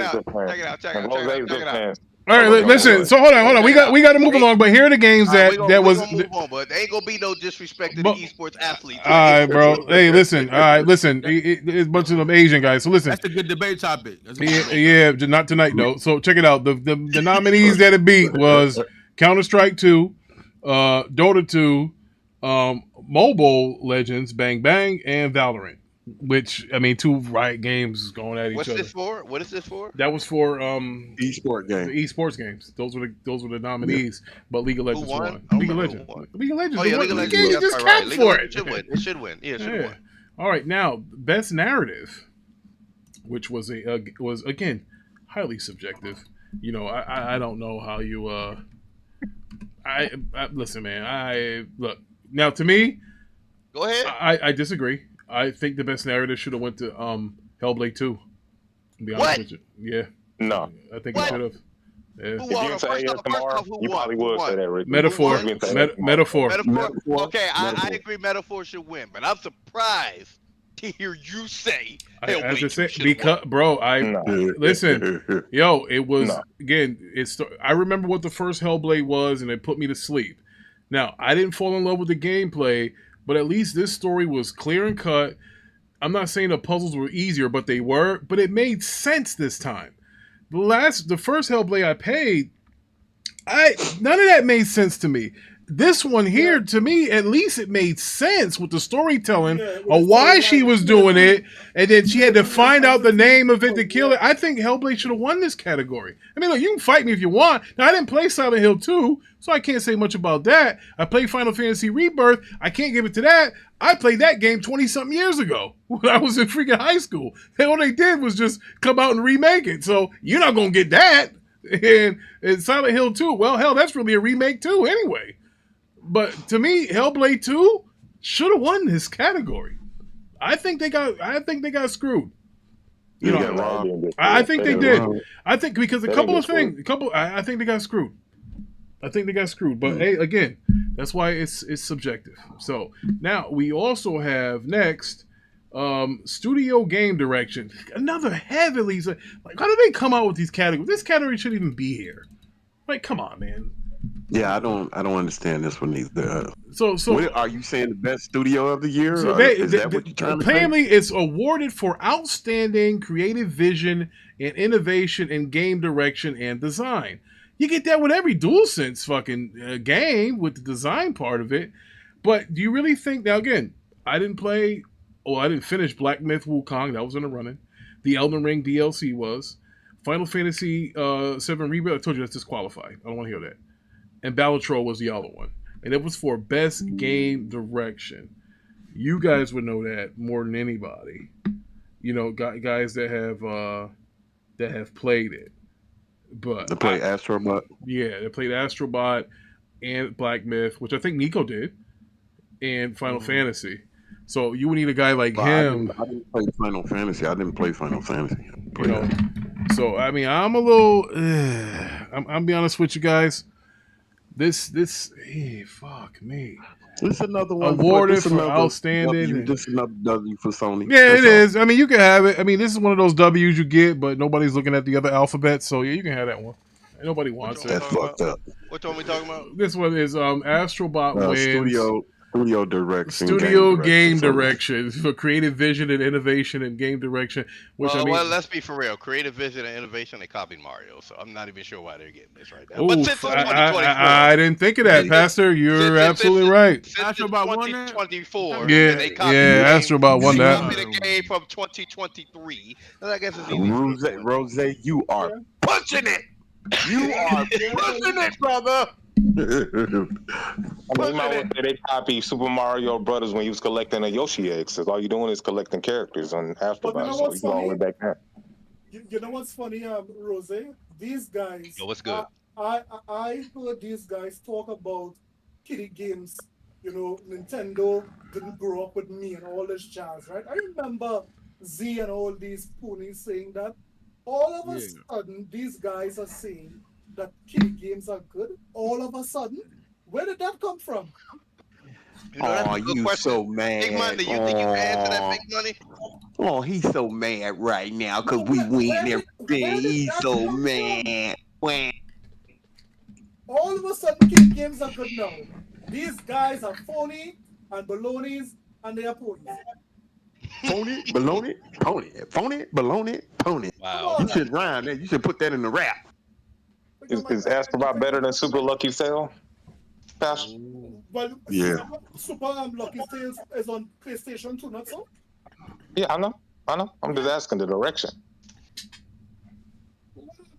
out.
All right, listen. So hold on. We got to move along. But here are the games that was.
Move on, but there ain't gonna be no disrespect to the esports athletes.
All right, bro. Hey, listen. All right, listen. It's a bunch of them Asian guys. So listen.
That's a good debate topic.
Yeah, not tonight though. So check it out. The nominees that it beat was Counter-Strike 2, Dota 2, Mobile Legends, Bang Bang, and Valorant. which I mean, two Riot games going at each
What's
other.
this for? What is this for?
That was for
Esport
the
game.
esports games. Those were the nominees, but League of Legends
won?
won.
I don't
League of
remember
Legends.
who won.
League of Legends.
Oh yeah,
won.
League of Legends.
You
Yeah,
just
that's
capped
right. League of
for
Legends
it.
should win. It should win. Yeah, it should
Yeah.
win.
All right, now best narrative, which was was again highly subjective. You know, I don't know how you I listen, man. I look now to me.
Go ahead.
I disagree. I think the best narrative should have went to Hellblade 2. To be honest
What?
with you. Yeah,
No.
I think
What?
it should have. Yeah.
Who
If you
won?
didn't say
First off,
ASMR,
who
you
won?
probably
Who
would
won?
say that, Rick.
Metaphor.
You didn't say ASMR.
Metaphor.
Metaphor. Okay, I
Metaphor.
agree. Metaphor should win, but I'm surprised to hear you say
I have
Hellblade
to say
2 should've
because,
won.
bro, I
No.
listen. Yo, it was
No.
again. I remember what the first Hellblade was, and it put me to sleep. Now, I didn't fall in love with the gameplay, but at least this story was clear and cut. I'm not saying the puzzles were easier, but they were. But it made sense this time. The first Hellblade I played, none of that made sense to me. This one here, to me, at least it made sense with the storytelling of why she was doing it, and then she had to find out the name of it to kill it. I think Hellblade should have won this category. I mean, look, you can fight me if you want. Now, I didn't play Silent Hill 2, so I can't say much about that. I played Final Fantasy Rebirth. I can't give it to that. I played that game 20-something years ago when I was in freaking high school. And all they did was just come out and remake it. So you're not going to get that. And Silent Hill 2, well, hell, that's really a remake too anyway. But to me, Hellblade 2 should have won this category. I think they got screwed. You
Yeah,
know,
Rob.
I think they did.
Rob.
I think because a
They
couple
didn't
of
get
things, I think they got screwed. But hey, again, that's why it's subjective. So now we also have next studio game direction. Another heavily like, how do they come out with these categories? This category shouldn't even be here. Like, come on, man.
Yeah, I don't understand this one either.
So
What, are you saying the best studio of the year?
So
Is that what you're trying to say?
apparently, it's awarded for outstanding creative vision and innovation in game direction and design. You get that with every DualSense fucking game with the design part of it. But do you really think, now again, I didn't finish Black Myth Wukong. That was in the running. The Elden Ring DLC was. Final Fantasy 7 Rebirth, I told you that's disqualified. I don't want to hear that. And Balatro was the other one. And it was for best game direction. You guys would know that more than anybody. You know, guys that have played it. But
To play Astrobot.
yeah, they played Astrobot and Black Myth, which I think Nico did, and Final Fantasy. So you would need a guy like
But
him.
I didn't play Final Fantasy. I didn't play Final Fantasy.
You know, so I mean, I'm a little. I'm be honest with you guys. This, hey, fuck me.
This is another one.
Awarded
This
for
another
outstanding.
W, this is another W for Sony.
Yeah,
That's
it
all.
is. I mean, you can have it. I mean, this is one of those W's you get, but nobody's looking at the other alphabet. So yeah, you can have that one. Nobody wants it.
That's fucked up.
What one we talking about?
This one is Astrobot wins.
Studio direction.
Studio game direction for creative vision and innovation and game direction. Which I mean,
well, let's be for real. Creative vision and innovation, they copied Mario, so I'm not even sure why they're getting this right now. But since it's 2024,
I didn't think of that, Pastor. You're absolutely right.
Since it's 2024,
Yeah,
and they copied
yeah,
the game,
Astrobot won
they
that.
copied the game from 2023. And I guess it's easy.
Rose, you are pushing it. You are pushing it, brother.
I mean, you might want to say they copied Super Mario Brothers when you was collecting the Yoshi eggs. Because all you're doing is collecting characters on Astrobot.
But you know
So
what's
you can all the way
funny?
back there.
You know what's funny, Rose? These guys.
Yo, what's good?
I heard these guys talk about kiddie games. You know, Nintendo didn't grow up with me and all this jazz, right? I remember Z and all these ponies saying that. All of a sudden, these guys are saying that kiddie games are good. All of a sudden, where did that come from?
You know, that's
Oh,
a good
you
question.
so mad.
Big Money, you think you can answer that, Big Money?
Oh, he's so mad right now because we win everything. He's so mad. Wah.
All of a sudden, kiddie games are good now. These guys are phony and balonies, and they are ponies.
Phony, baloney, pony. Phony, baloney, pony.
Wow.
You should rhyme that. You should put that in the rap.
Is Astrobot better than Super Lucky Cell? Pastor?
Well,
Yeah.
Super Lucky Tales is on PlayStation 2, not so?
Yeah, I know. I'm just asking the direction.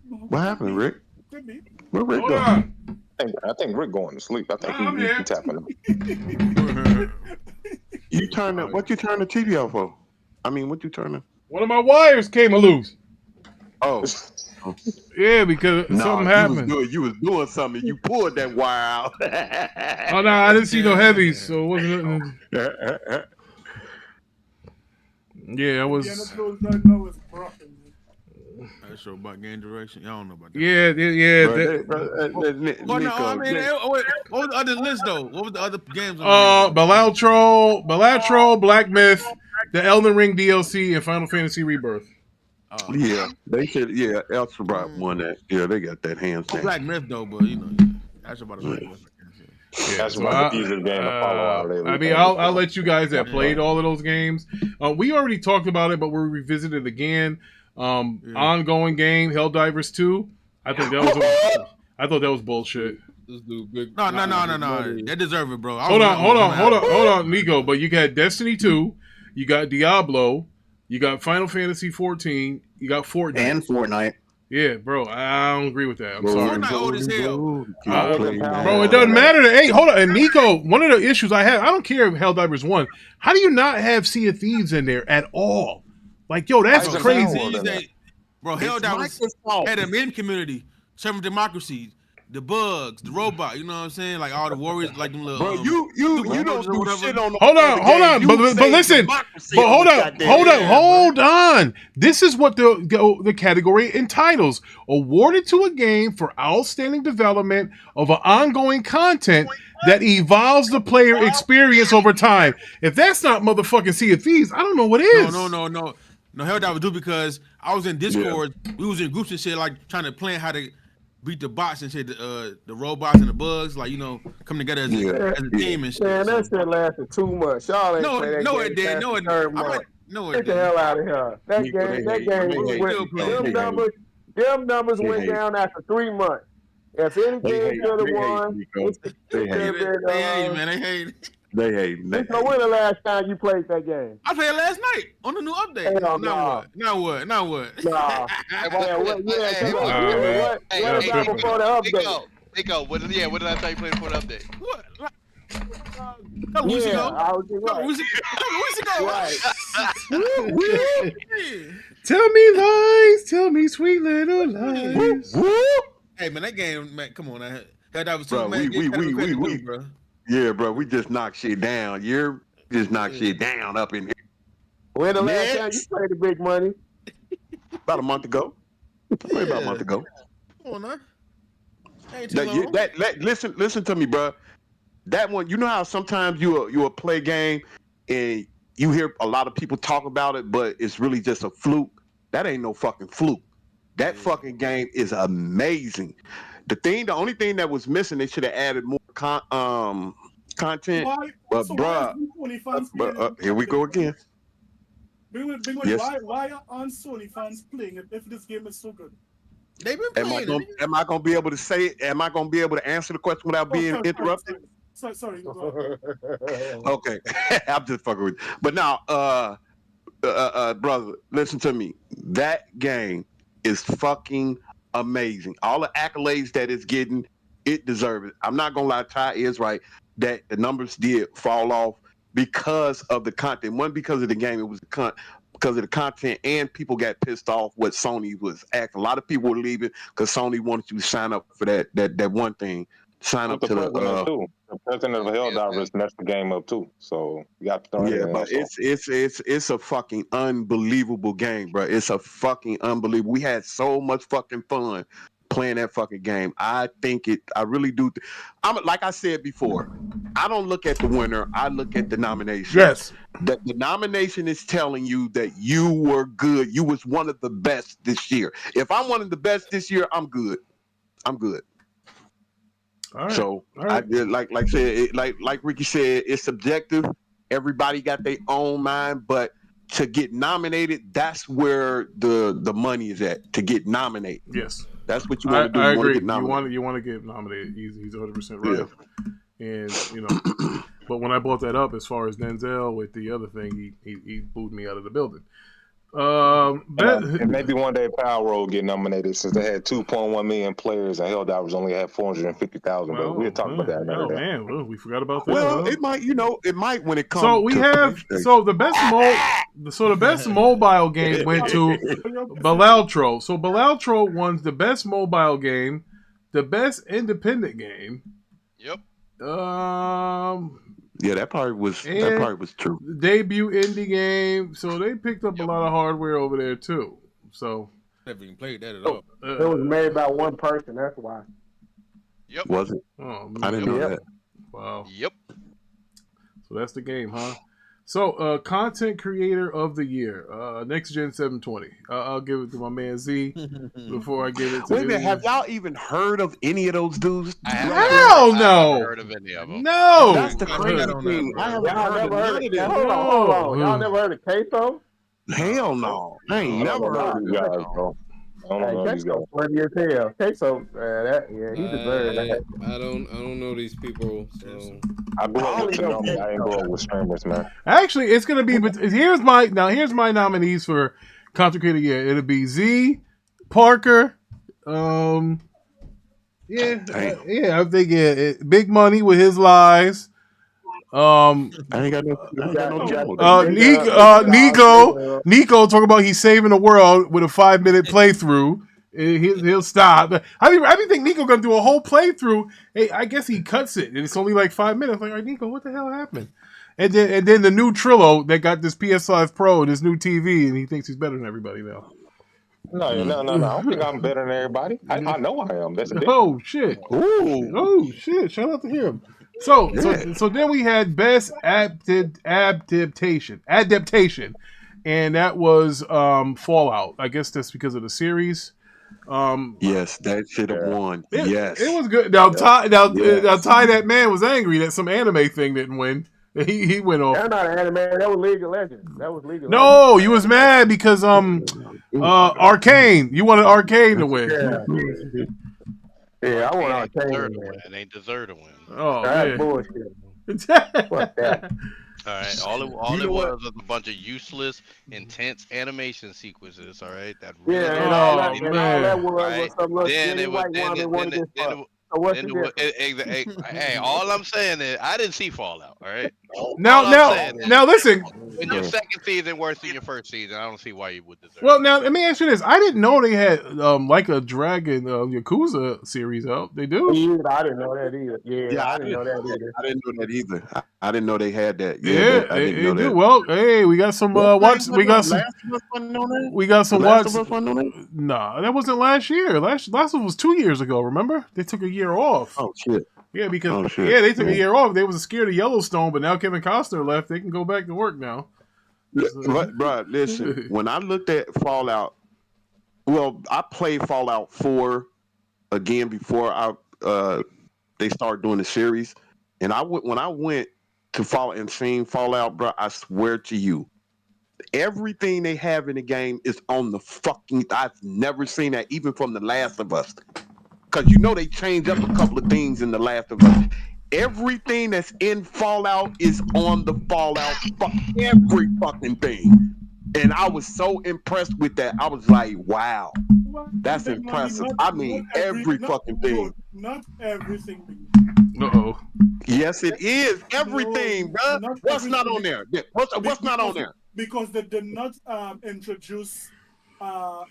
What happened, Rick?
Could be.
Where Rick
Hold
go?
on.
I think Rick going to sleep. I think
I'm
he
here.
tapping out.
You turn the, what you turn the TV off for? I mean, what you turn the?
One of my wires came loose.
Oh,
Yeah, because something happened.
You was doing something. You pulled that wire out.
Oh no, I didn't see no heavies, so it wasn't nothing. Yeah, I was.
Indiana Jones right now is broken.
That show about game direction. Y'all don't know about that.
Yeah.
Well, no, I mean, what was the other list though? What was the other games?
Balatro, Black Myth, the Elden Ring DLC, and Final Fantasy Rebirth.
Yeah, they said. Yeah, Elstrabot won that. Yeah, they got that hands down.
Black Myth though, but you know, that's about the Black Myth.
That's about the easiest game to follow out of.
I mean, I'll let you guys that played all of those games. We already talked about it, but we'll revisit it again. Ongoing game, Helldivers 2. I thought that was bullshit.
No. They deserve it, bro.
Hold on, Nico. But you got Destiny 2, you got Diablo, you got Final Fantasy 14, you got Fortnite.
And Fortnite.
Yeah, bro. I don't agree with that. I'm sorry.
Fortnite old as hell.
Bro, it doesn't matter. Hey, hold on. And Nico, one of the issues I have, I don't care if Helldivers 1. How do you not have Sea of Thieves in there at all? Like, yo, that's crazy.
Bro, Helldivers had a meme community, serving democracy, the bugs, the robot, you know what I'm saying? Like all the warriors, like them little.
Bro, you don't do shit on.
Hold on. But listen. But hold on. This is what the category entitles: awarded to a game for outstanding development of an ongoing content that evolves the player experience over time. If that's not motherfucking Sea of Thieves, I don't know what is.
No, Helldivers do, because I was in Discord. Yeah. We was in groups and shit, like trying to plan how to beat the bots and shit, the robots and the bugs, like, you know, come together as a team and shit.
Man, that shit lasted 2 months. Y'all ain't play that game.
It did. No, it did.
Get the hell out of here. That game them numbers went down after 3 months. If anything should have won,
they hate.
They hate.
So when the last time you played that game?
I played it last night on the new update. Now what?
Nah. What about before the update?
Nico, what did I tell you playing before the update?
What? Couple weeks ago.
Right.
Tell me lies. Tell me sweet little lies.
Hey, man, that game, man, come on. That was
bro,
bro.
Yeah, bro, we just knock shit down. You just knock shit down up in here.
When the last time you played the big money?
About a month ago. About a month ago.
Come on, man.
Listen to me, bro. That one, you know how sometimes you will play a game and you hear a lot of people talk about it, but it's really just a fluke. That ain't no fucking fluke. That fucking game is amazing. The only thing that was missing, they should have added more content. But here we go again.
Yes. Why aren't Sony fans playing it if this game is so good?
They've been playing
Am I gonna be able to say it? Am I gonna be able to answer the question without being interrupted?
Sorry.
Okay, I'm just fucking with you. But now, brother, listen to me. That game is fucking amazing. All the accolades that it's getting, it deserves it. I'm not gonna lie, Ty is right that the numbers did fall off because of the content. One, because of the game, it was because of the content, and people got pissed off what Sony was acting. A lot of people were leaving because Sony wanted you to sign up for that one thing. Sign up to
the president of Helldivers messed the game up too. So you got to throw it in.
But it's a fucking unbelievable game, bro. It's a fucking unbelievable. We had so much fucking fun playing that fucking game. I really do. Like I said before, I don't look at the winner. I look at the nomination.
Yes.
The nomination is telling you that you were good. You was one of the best this year. If I'm one of the best this year, I'm good. I'm good.
All right.
So
all right.
like Ricky said, it's subjective. Everybody got their own mind, but to get nominated, that's where the money is at. To get nominated.
Yes.
That's what you want to do.
I agree.
You want to get nominated.
You want to get nominated. He's 100% right. Yeah. And But when I brought that up, as far as Denzel with the other thing, he booed me out of the building.
And maybe one day Power Road get nominated since they had 2.1 million players and Helldivers only had 450,000. But we'll talk about that another day.
Man, well, we forgot about that.
Well, it might, it might when it comes.
So we have the best mobile game went to Balaltro. So Balaltro won the best mobile game, the best independent game.
Yep.
Yeah, that part was true.
Debut indie game, so they picked up a lot of hardware over there too. So
never even played that at all.
It was made by one person. That's why.
Yep.
Was it?
Oh, man.
I didn't know that.
Wow.
Yep.
So that's the game, huh? So, content creator of the year, Next Gen 720. I'll give it to my man Z before I give it to.
Wait a minute, have y'all even heard of any of those dudes?
Hell no.
I haven't heard of any of them.
No.
That's the crazy thing. I haven't heard of none of them.
Hold on. Y'all never heard of Queso?
Hell no. I ain't never heard of
guys, bro. I don't know these guys.
Queso funny as hell. Queso, he deserves that.
I don't know these people. So
I grew up with Tsunami. I didn't grow up with streamers, man.
Actually, it's gonna be. Here's my nominees for content creator of the year. It'll be Z, Parker. I think Big Money with his lies.
I ain't got no
Nico talking about he's saving the world with a 5-minute playthrough. He'll stop. I think Nico gonna do a whole playthrough. Hey, I guess he cuts it, and it's only like 5 minutes. Like, all right, Nico, what the hell happened? And then the new Trillo that got this PS5 Pro, this new TV, and he thinks he's better than everybody now.
No. I don't think I'm better than everybody. I know I am. That's a difference.
Oh shit! Oh shit! Shout out to him. So then we had best adaptation, and that was Fallout. I guess that's because of the series.
Yes, that should have won. Yes,
it was good. Now Ty that man was angry that some anime thing didn't win. He went off.
That's not an anime. That was League of Legends.
No, you was mad because Arcane. You wanted Arcane to win.
Yeah, I want Arcane.
They deserve to win.
Oh,
that's
man.
bullshit.
Fuck
that.
All right, all it was a bunch of useless, intense animation sequences. All right, that really
all that was some little skinny white woman wanted this fuck. So what's the difference?
Hey, all I'm saying is I didn't see Fallout. All right.
Now listen.
When your second season worse than your first season, I don't see why you would deserve.
Well, now let me ask you this: I didn't know they had like a Dragon Yakuza series out. They do.
I didn't know that either. Yeah, I didn't know that either.
I didn't know that either. I didn't know they had that.
Yeah,
I didn't know
do.
that.
Well, hey, we got some watch. We got some. We got some watch. Nah, that wasn't last year. Last one was 2 years ago. Remember? They took a year off.
Oh shit.
Yeah, because they took a year off. They was scared of Yellowstone, but now Kevin Costner left. They can go back to work now.
Bro, listen. When I looked at Fallout, I played Fallout 4 again before they started doing the series, and when I went to Fallout and seen Fallout, bro, I swear to you, everything they have in the game is on the fucking. I've never seen that, even from The Last of Us. Because they changed up a couple of things in The Last of Us. Everything that's in Fallout is on the Fallout. Every fucking thing. And I was so impressed with that. I was like, wow. That's impressive. I mean, every fucking thing.
Not everything.
Uh-oh.
Yes, it is. Everything, bro. What's not on there? What's not on there?
Because they did not introduce...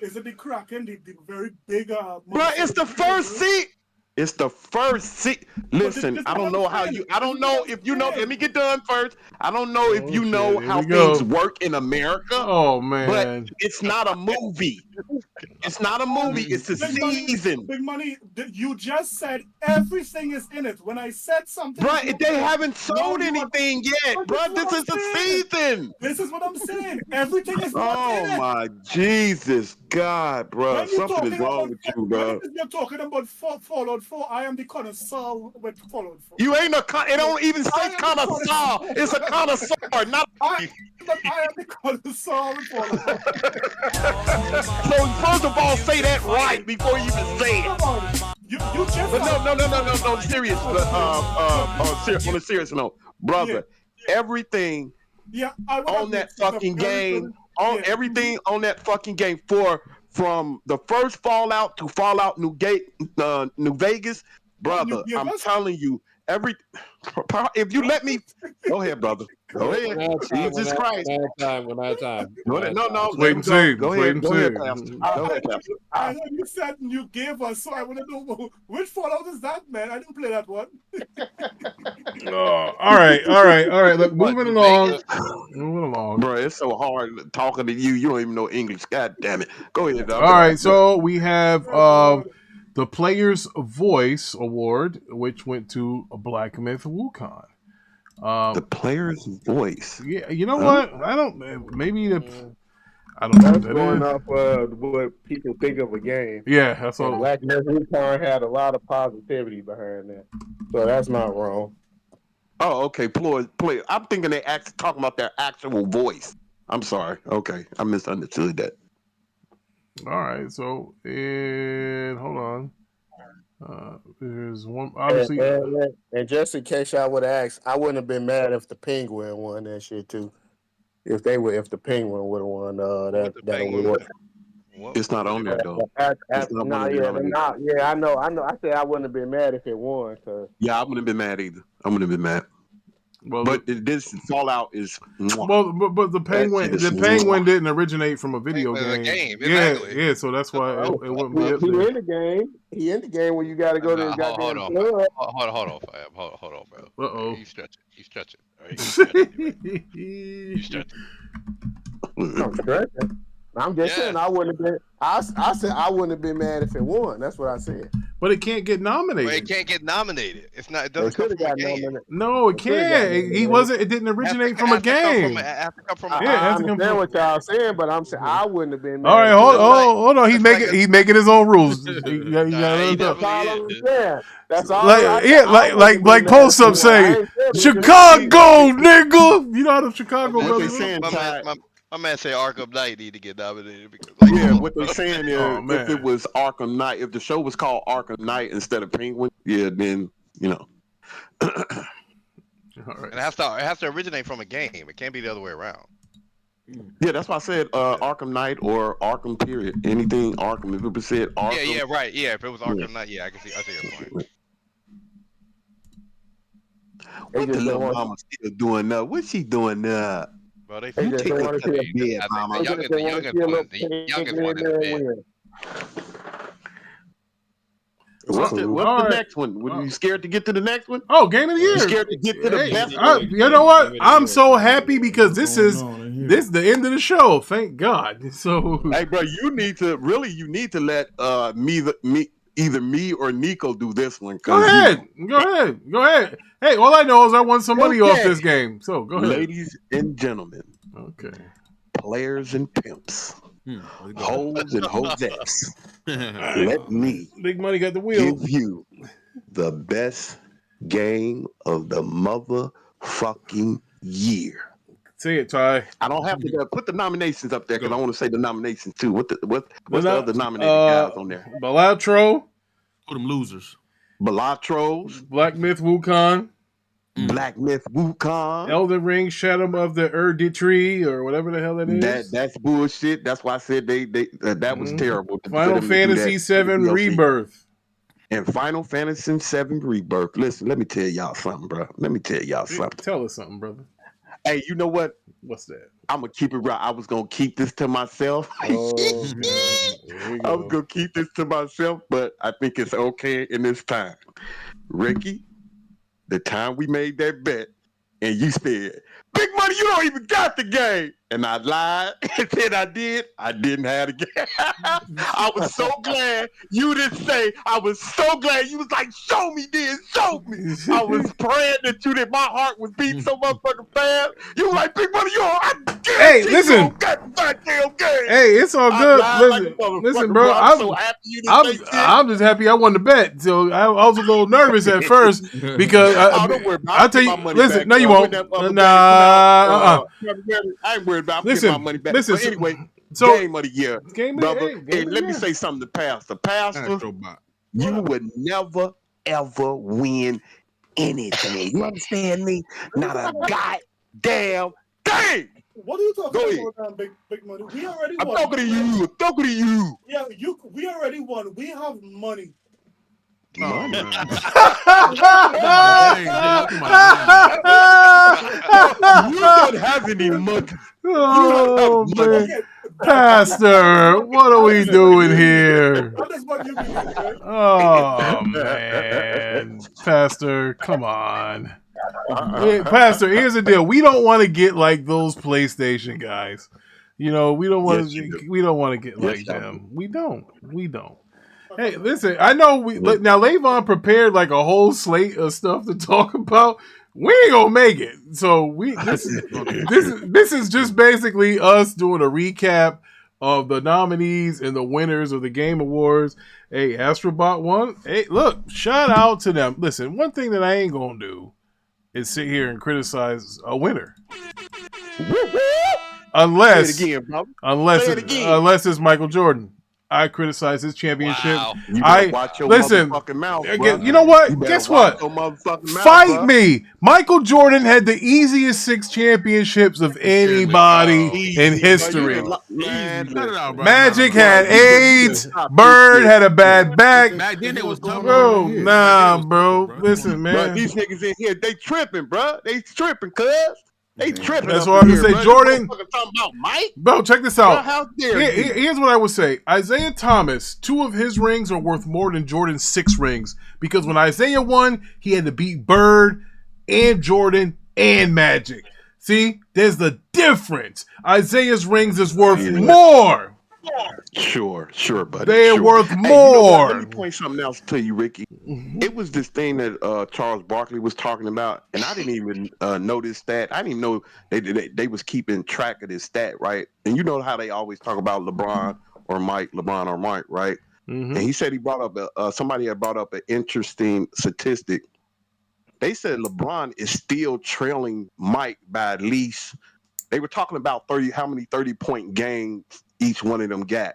is it the Kraken, the very big...
Bro, it's the first seat. It's the first seat. Listen, I don't know how you... I don't know if you know... Let me get done first. I don't know if you know how things work in America.
Oh, man.
But it's not a movie. It's not a movie. It's a season.
Big Money, you just said everything is in it. When I said something...
Bro, they haven't sold anything yet. Bro, this is a season.
This is what I'm saying. Everything is not in it.
Oh, my Jesus God, bro. Something is wrong with you, bro.
You're talking about Fallout 4. I am the connoisseur with Fallout 4.
You ain't it don't even say connoisseur. It's a connoisseur, not...
I am the connoisseur with Fallout 4.
So first of all, say that right before you even say it.
You just
But no. Serious. On a serious note, brother, everything on that fucking game, everything on that fucking game from the first Fallout to Fallout New Vegas, brother. I'm telling you, if you let me, go ahead, brother. Go ahead. Jesus Christ.
When I have time.
No.
Wait and see.
Go ahead, Pastor. Go ahead, Pastor.
I know you said you gave us, so I want to know which Fallout is that, man. I didn't play that one.
All right. Look, moving along.
Bro, it's so hard talking to you. You don't even know English. God damn it. Go ahead, dog.
All right, so we have the Player's Voice Award, which went to Black Myth Wukong.
The Player's Voice.
Yeah, you know what? I don't. Maybe I don't know.
That's going off what people think of a game.
Yeah, that's all.
Black Myth Wukong had a lot of positivity behind that, so that's not wrong.
Oh, okay. Play. I'm thinking they talking about their actual voice. I'm sorry. Okay, I misunderstood that.
All right, so hold on. There's one obviously,
and just in case y'all would ask, I wouldn't have been mad if the Penguin won that shit too. If the Penguin would have won that award.
It's not on there though.
I know. I said I wouldn't have been mad if it won.
Yeah, I wouldn't have been mad either. I wouldn't have been mad.
Well,
but this Fallout is
but the Penguin didn't originate from a video game.
Exactly.
Yeah. So that's why it wouldn't be.
He in the game. He in the game when you got to go to the goddamn club.
Hold on, bro.
Uh-oh.
You stretch it. All right, you stretch it.
I'm stretching. I'm just saying I wouldn't have been. I said I wouldn't have been mad if it won. That's what I said.
But it can't get nominated.
Well, it can't get nominated. It's not. It doesn't come from a game.
No, it can't. He wasn't. It didn't originate from a game.
I understand what y'all saying, but I'm saying I wouldn't have been mad.
All right, hold on. He's making his own rules. That's
all.
Like post up saying, Chicago, nigga. You know how the Chicago brothers saying.
My man say Arkham Knight need to get nominated because
what they're saying is if it was Arkham Knight, if the show was called Arkham Knight instead of Penguin, then you know.
It has to originate from a game. It can't be the other way around.
Yeah, that's why I said Arkham Knight or Arkham period. Anything Arkham. If it was said Arkham.
Yeah, right. Yeah, if it was Arkham Knight, I see your point.
What the little mama still doing now? What's she doing now?
Bro, they
youngest one in
the bed.
What's the next one? Were you scared to get to the next one?
Oh, Game of the Year.
You scared to get to the best one?
You know what? I'm so happy because this is the end of the show. Thank God. So,
hey, bro, you need to let either me or Nico do this one.
Go ahead. Hey, all I know is I won some money off this game. So go ahead.
Ladies and gentlemen.
Okay.
Players and pimps. Hoes and hosettes. Let me
Big Money got the wheel.
give you the best game of the motherfucking year.
Say it, Ty.
I don't have to put the nominations up there because I want to say the nominations too. What's the other nominated guys on there?
Balatro.
For them losers.
Balatros.
Black Myth Wukong.
Black Myth Wukong.
Elden Ring, Shadow of the Erdtree, or whatever the hell that is.
That's bullshit. That's why I said that was terrible.
Final Fantasy VII Rebirth.
And Final Fantasy VII Rebirth. Listen, let me tell y'all something, bro.
Tell us something, brother.
Hey, you know what?
What's that?
I'm gonna keep it right. I was gonna keep this to myself. I was gonna keep this to myself, but I think it's okay in this time. Ricky, the time we made that bet, and you said, "Big Money, you don't even got the game," and I lied and said I did. I didn't have the game. I was so glad you didn't say. I was so glad you was like, "Show me this, show me." I was praying that my heart was beating so motherfucking fast. You were like, "Big Money,
hey, listen.
Got the goddamn game."
Hey, it's all good. Listen, bro. I'm so happy you didn't say shit. I'm just happy I won the bet. So I was a little nervous at first because I'll tell you. Listen, no, you won't.
I ain't worried about getting my money back. But anyway, game of the year, brother. Hey, let me say something to Pastor. Pastor, you would never ever win anything. You understand me? Not a goddamn thing.
What are you
Go
talking
ahead.
about, big money? We already
I'm
won.
talking to you. I'm talking to you.
Yeah, we already won. We have money.
Money.
Hey, yeah, come on.
You don't have any money.
Oh,
You don't have
man.
money.
Pastor, what are we doing here?
That is what you believe, right?
Oh, man. Pastor, come on. Hey, Pastor, here's the deal. We don't want to get like those PlayStation guys. You know, we don't want
Yes, you
to.
do.
We don't want to get
Yes,
like
y'all
them. We don't. Hey, listen. I know now. Leyvon prepared like a whole slate of stuff to talk about. We ain't gonna make it. So this is just basically us doing a recap of the nominees and the winners of the Game Awards. Hey, Astrobot won. Hey, look, shout out to them. Listen, one thing that I ain't gonna do is sit here and criticize a winner. Unless
Say it again, bro.
unless
Say it
it-
again.
unless it's Michael Jordan. I criticize his championship.
Wow.
You
I
better watch your
listen.
motherfucking mouth,
You know what?
You better
Guess
watch
what?
your motherfucking mouth,
Fight
bruh.
me. Michael Jordan had the easiest 6 championships of anybody
Easy,
in
Easy,
history.
bro. Man,
Cut it out, bro.
Magic
No, no, no.
had
You better
8.
stop this
Bird
shit.
had a bad back.
Back then it was tougher.
Bro,
Back then
nah,
it was
bro.
tougher,
Listen,
Bro,
man.
these niggas in here, they tripping, bro. They tripping, cuz. They tripping.
That's
up
what I'm
in
gonna
here,
say,
bro.
Jordan.
This motherfucker talking about Mike?
Bro, check this
Bro,
out.
how dare you?
Here's what I would say. Isaiah Thomas, 2 of his rings are worth more than Jordan's 6 rings. Because when Isaiah won, he had to beat Bird and Jordan and Magic. See, there's the difference. Isaiah's rings is worth more.
Sure, buddy.
They're
sure.
worth
Hey, you know what?
more.
Let me point something else to you, Ricky. It was this thing that Charles Barkley was talking about, and I didn't even notice that. I didn't even know they was keeping track of this stat, right? And you know how they always talk about LeBron or Mike, right?
Mhm.
And he said he brought up somebody had brought up an interesting statistic. They said LeBron is still trailing Mike by at least. They were talking about how many 30-point games each one of them got.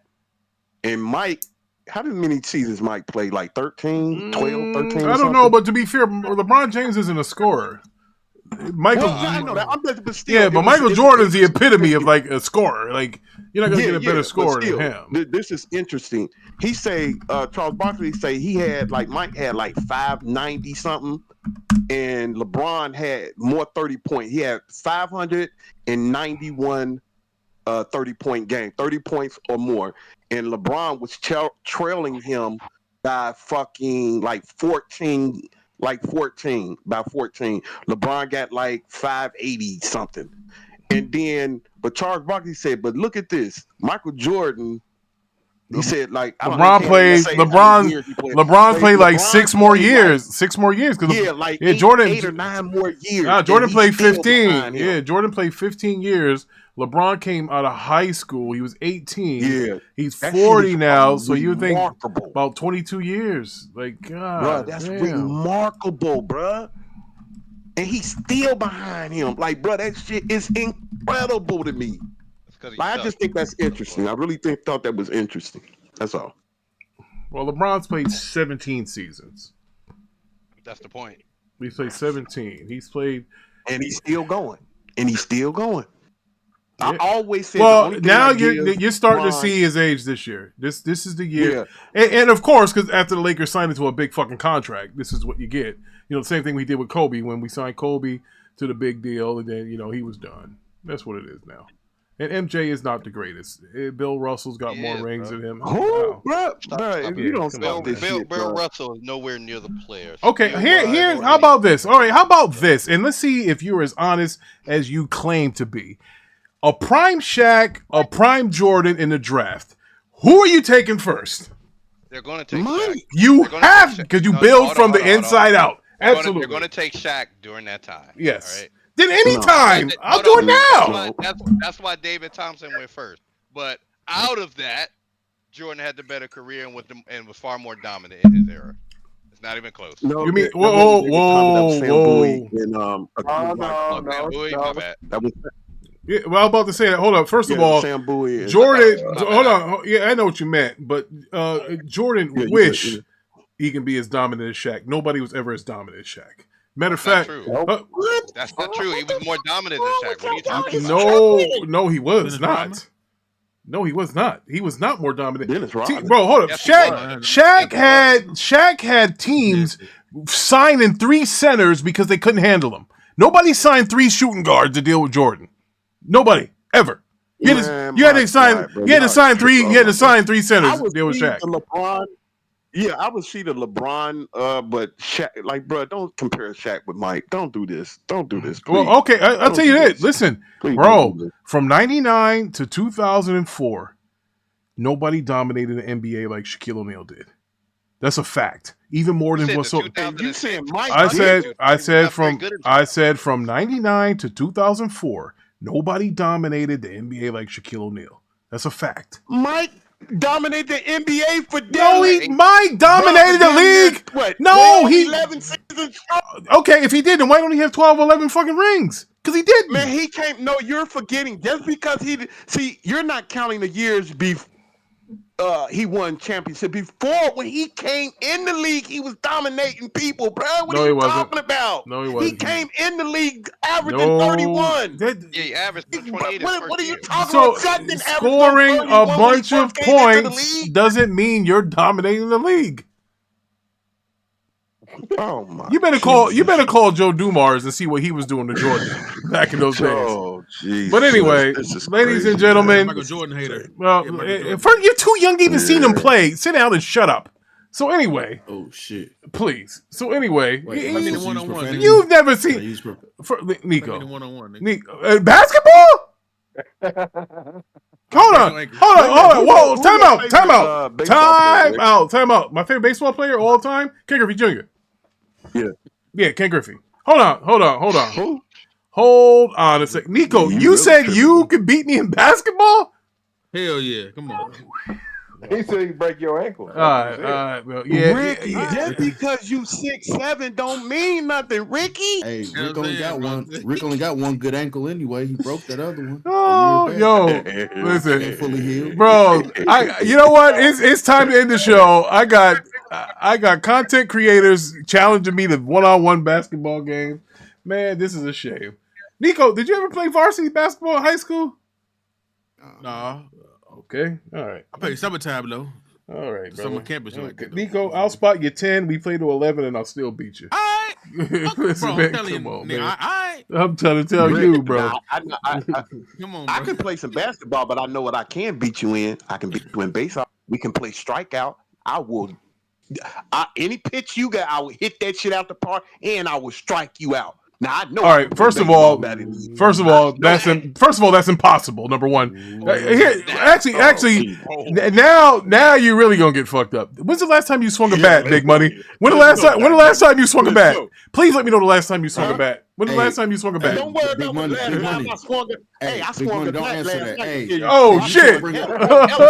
And Mike, how many seasons Mike played? Like 13, 12, 13?
I don't know, but to be fair, LeBron James isn't a scorer. Michael,
Well, I know that. But still,
yeah, but Michael Jordan's the epitome of like a scorer. Like you're not gonna get a better
but
scorer
still,
than him.
This is interesting. He say Charles Barkley say he had like Mike had like 590 something, and LeBron had more 30-point. He had 591 30-point game, 30 points or more, and LeBron was trailing him by fucking like 14. By 14. LeBron got like 580 something. And then, but Charles Barkley said, but look at this. Michael Jordan, he said, like,
LeBron played like 6 more years. 6 more years. Because Jordan
8 or 9 more years.
Nah, Jordan played
still
15.
behind him.
Yeah, Jordan played 15 years. LeBron came out of high school. He was 18.
Yeah.
He's
That shit
40
is
now,
fucking
so you would think
remarkable.
about 22 years. Like, God.
Bro, that's
damn.
remarkable, bro. And he's still behind him. Like, bro, that shit is incredible to me. Like, I just think that's interesting. I really thought that was interesting. That's all.
Well, LeBron's played 17 seasons.
That's the point.
He's played 17. He's played.
And he's still going. I always said.
Well, now you're starting to see his age this year. This is the year, and of course, because after the Lakers signed into a big fucking contract, this is what you get. You know, the same thing we did with Kobe when we signed Kobe to the big deal, and then he was done. That's what it is now. And MJ is not the greatest. Bill Russell's got more rings than him.
Who, bro? If you don't
Bill,
stop this
Bill,
shit,
Bill
bro.
Russell is nowhere near the players.
Okay, here. How about this? All right, how about this? And let's see if you're as honest as you claim to be. A prime Shaq, a prime Jordan in the draft. Who are you taking first?
They're going to take Shaq.
You have, because you build from the inside out. Absolutely.
They're going to take Shaq during that time.
Yes.
All right?
Then anytime. I'll do it now.
That's why David Thompson went first. But out of that, Jordan had the better career and was far more dominant in his era. It's not even close.
No,
You mean
whoa.
My bad.
That was
Yeah, well, I'm about to say that. Hold up. First of all,
Sam Bowie.
Jordan. Hold on. Yeah, I know what you meant, but Jordan wished he can be as dominant as Shaq. Nobody was ever as dominant as Shaq. Matter of
That's
fact,
not true.
What?
That's not true. He was more dominant than Shaq. What are you talking about?
no, he was
Dennis Rodman?
not. No, he was not. He was not more dominant.
Dennis Rodman.
Bro, hold up.
Yes, he was.
Shaq had teams signing 3 centers because they couldn't handle him. Nobody signed 3 shooting guards to deal with Jordan. Nobody ever. You had to sign 3 centers to deal with Shaq.
LeBron. Yeah, I would see the LeBron, but Shaq, like, bro, don't compare Shaq with Mike. Don't do this. Don't do this. Please.
Well, okay, I'll tell you
do
this.
this.
Listen,
Please
bro,
don't do this.
from 99 to 2004, nobody dominated the NBA like Shaquille O'Neal did. That's a fact. Even more than what's so.
You saying Mike?
I said from 99 to 2004, nobody dominated the NBA like Shaquille O'Neal. That's a fact.
Mike dominated the NBA for
No,
decades.
Mike dominated the league.
What?
No,
12,
he
11 seasons.
Okay, if he did, then why don't he have 12 or 11 fucking rings? Because he didn't.
Man, he came. No, you're forgetting. Just because you're not counting the years before he won championship. Before, when he came in the league, he was dominating people, bro. What
No,
are
he
you
wasn't.
talking about?
No, he
He
wasn't.
came in the league averaging 31.
Yeah, he averaged 28
What are you talking
So
about? Shaq didn't average
scoring
31
a
when he
bunch
first
of
came into the
points
league?
doesn't mean you're dominating the league.
Oh my!
You better call Joe Dumars and see what he was doing to Jordan back in those days.
Oh, jeez.
But anyway,
This is
ladies
crazy,
and gentlemen,
Michael Jordan hater.
well,
Yeah, Michael Jordan.
first, you're too young to even see them play. Sit down and shut up. So anyway,
Oh shit!
please. So anyway,
Wait,
I mean,
use
one-on-one,
profanity?
you've never
I
seen
use
Nico.
One-on-one.
Basketball? Hold on. Whoa, time out. My favorite baseball player of all time, Ken Griffey Jr. Yeah, Ken Griffey. Hold on.
Who?
Hold on a sec. Nico, you
really
said
tripping,
you could beat me in basketball?
Hell yeah! Come on.
He said you break your ankle.
All right. Well, yeah.
Ricky, just because you 6'7" don't mean nothing, Ricky.
Hey,
You know
Rick
what
only
I'm
got
saying,
one.
bro?
Rick only got one good ankle anyway. He broke that other one.
Oh,
a year
yo,
back.
listen,
Ain't fully healed.
bro. You know what? It's time to end the show. I got content creators challenging me to one-on-one basketball game. Man, this is a shame. Nico, did you ever play varsity basketball in high school?
Nah,
Okay, all right.
I played summertime though.
All right,
Summer
brother.
campus like
Okay.
that, though.
Nico, I'll spot you 10. We play to 11, and I'll still beat you.
All right,
Listen,
bro.
man,
I'm telling you,
come on,
nigga.
man.
All right,
I'm trying to tell
Rick,
you, bro.
nah, I
come on,
I
bro.
can play some basketball, but I know what I can beat you in. I can beat you in baseball. We can play strikeout. Any pitch you got, I will hit that shit out the park, and I will strike you out. Now I know.
All right. First of all, that's impossible. Number one. Actually, now you're really gonna get fucked up. When's the last time you swung a bat, Big Money? When the last time you swung a bat? Please let me know the last time you swung a bat. When the last time you swung a bat?
Don't worry
Big
about
money,
the
big
last time
money.
I swung it. Hey, I
Big
swung
money,
a
don't
bat
answer
last
that.
night.
Hey,
Oh
you
shit!
trying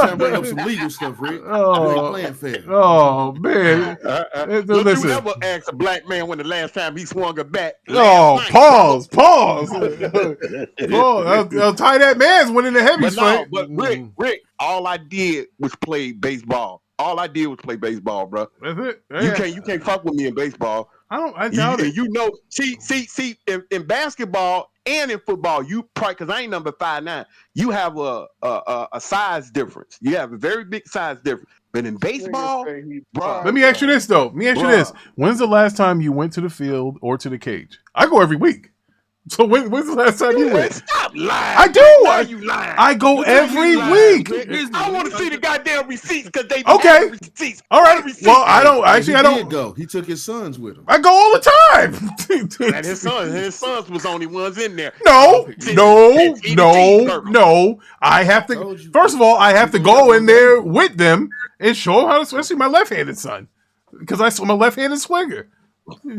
to bring up some legal stuff, Rick. You ain't playing fair.
Oh man!
Don't
Listen.
you ever ask a black man when the last time he swung a bat?
Oh,
Last night.
pause. I'll tie that man's winning the heavy
But no,
fight.
but Rick, all I did was play baseball. All I did was play baseball, bro.
That's it.
You can't fuck with me in baseball.
I doubt it.
You know, see, in basketball and in football, you probably, because I ain't number 5'9", you have a size difference. You have a very big size difference. But in baseball, bro.
Let me ask you this though.
Bruh.
When's the last time you went to the field or to the cage? I go every week. So when's the last time you went?
Stop lying.
I do.
Now you lying.
I go every
You lying,
week.
Rick. I want to see the goddamn receipts because they
Okay.
receipts.
All right.
Receipts.
Well, I don't.
He
Actually, I
did
don't.
go. He took his sons with him.
I go all the time.
And his sons was only ones in there.
No. I have
Told
to.
you.
First of all, I have to go in there with them and show them how to, especially my left-handed son, because I'm a left-handed swinger.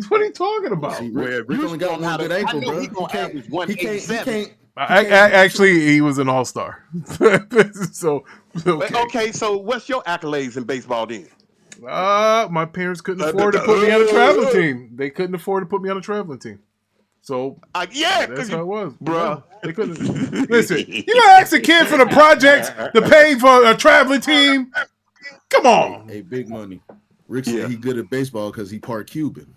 What are you talking about?
See, Rick only got one good ankle, bro.
He gonna average
He
187.
can't.
Actually, he was an all-star. So
Okay, so what's your accolades in baseball then?
my parents couldn't afford to put me on a traveling team. They couldn't afford to put me on a traveling team. So
Yeah,
that's how it was,
bruh.
They couldn't. Listen, you gonna ask a kid from the projects to pay for a traveling team? Come on.
Hey, big money. Rick said he good at baseball because he part Cuban.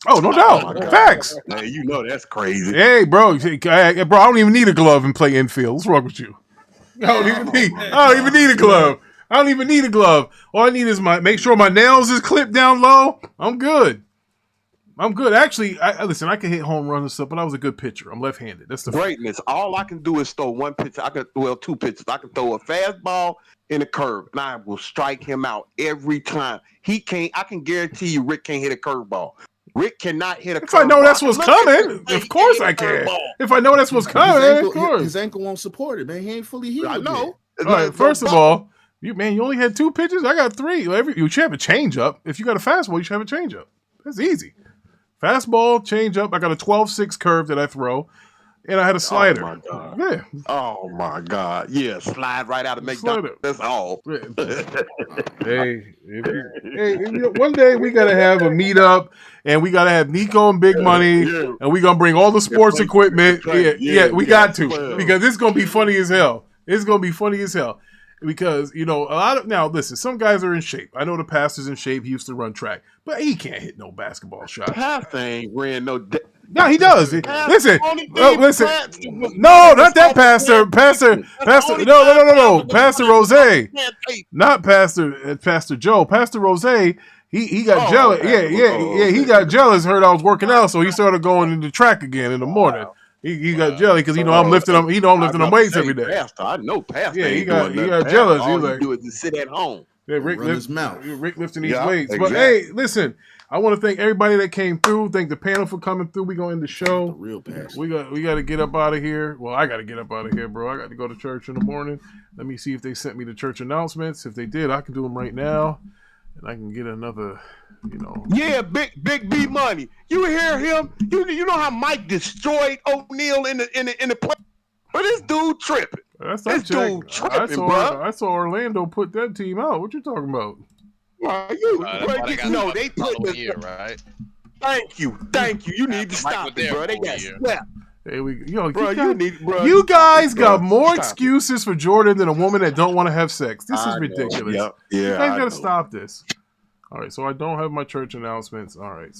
Oh, no doubt. Facts.
Hey, you know that's crazy.
Hey, bro, I don't even need a glove and play infield. What's wrong with you? I don't even need a glove. I don't even need a glove. All I need is make sure my nails is clipped down low. I'm good. Actually, listen, I can hit home runs and stuff, but I was a good pitcher. I'm left-handed. That's the
greatness. All I can do is throw one pitch. Two pitches. I can throw a fastball and a curve, and I will strike him out every time. He can't. I can guarantee you, Rick can't hit a curveball. Rick cannot hit a curveball.
If I know that's what's coming, of course I can. If I know that's what's coming, of course.
His ankle won't support it, man. He ain't fully healed.
I know.
All right, first of all, you only had 2 pitches. I got 3. You should have a changeup. If you got a fastball, you should have a changeup. That's easy. Fastball, changeup. I got a 12-6 curve that I throw, and I had a slider.
Oh my god!
Yeah.
Oh my god! Yeah, slide right out of McDonald's. That's all.
Hey, one day we gotta have a meetup, and we gotta have Nico and Big Money, and we gonna bring all the sports equipment. Yeah, we got to, because it's gonna be funny as hell. It's gonna be funny as hell. Because, a lot of, now listen, some guys are in shape. I know the pastor's in shape. He used to run track, but he can't hit no basketball shots.
Pastor ain't ran no.
No, he does. Listen. No, not that pastor. Pastor. No. Pastor Rose. Not Pastor Joe. Pastor Rose. He got jealous. Yeah. He got jealous. Heard I was working out, so he started going into track again in the morning. He got jelly because I'm lifting them. I'm lifting them weights every day.
Pastor, I know Pastor.
Yeah, he got jealous. He was like,
do is just sit at home.
Yeah, Rick lifting these weights. Exactly. But hey, listen, I want to thank everybody that came through. Thank the panel for coming through. We gonna end the show.
The real pastor.
We got to get up out of here. Well, I got to get up out of here, bro. I got to go to church in the morning. Let me see if they sent me the church announcements. If they did, I can do them right now, and I can get another.
Yeah, big B Money. You hear him? You know how Mike destroyed O'Neal in the play? But this dude tripping. This dude tripping, bro.
I saw Orlando put that team out. What you talking about?
They put the right. Thank you. You need to stop it, bro. They got swept.
You guys got more excuses for Jordan than a woman that don't want to have sex. This is ridiculous.
Yeah,
you guys gotta stop this. All right, so I don't have my church announcements. All right,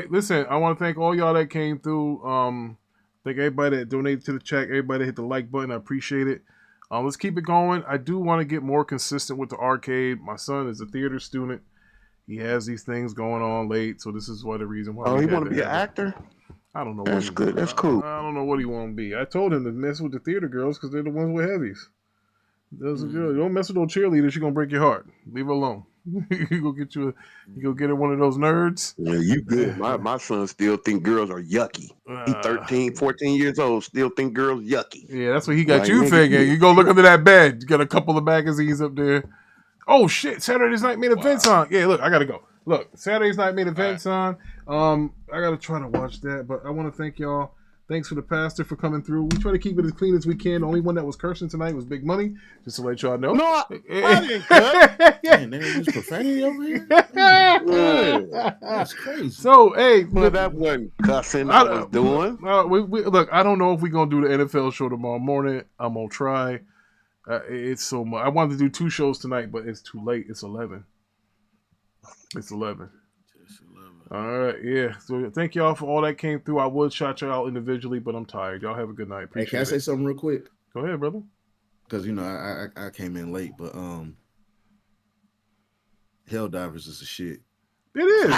listen, I want to thank all y'all that came through. Thank everybody that donated to the chat, everybody that hit the like button. I appreciate it. Let's keep it going. I do want to get more consistent with the arcade. My son is a theater student. He has these things going on late, so this is the reason why.
Oh, he want to be an actor?
I don't know.
That's good. That's cool.
I don't know what he want to be. I told him to mess with the theater girls because they're the ones with heavies. Those are good. You don't mess with those cheerleaders, she's gonna break your heart. Leave her alone. You go get her one of those nerds.
Yeah, you good. My son still think girls are yucky. He 13, 14 years old, still think girls yucky.
Yeah, that's what he got you thinking. You go look under that bed. You got a couple of magazines up there. Oh shit, Saturday's Night Main Event's on. Yeah, look, I gotta go. Look, Saturday's Night Main Event's on. I gotta try to watch that, but I want to thank y'all. Thanks for the pastor for coming through. We try to keep it as clean as we can. The only one that was cursing tonight was Big Money, just to let y'all know.
No, I didn't cut.
Man, they use profanity over here? That's crazy.
So, hey.
Well, that wasn't cussing I was doing.
Look, I don't know if we're going to do the NFL show tomorrow morning. I'm going to try. It's so much. I wanted to do 2 shows tonight, but it's too late. It's 11. All right, yeah. So thank y'all for all that came through. I would shout y'all out individually, but I'm tired. Y'all have a good night. Appreciate
can I say something real quick?
Go ahead, brother.
Because I came in late, but Helldivers is a shit.
It is.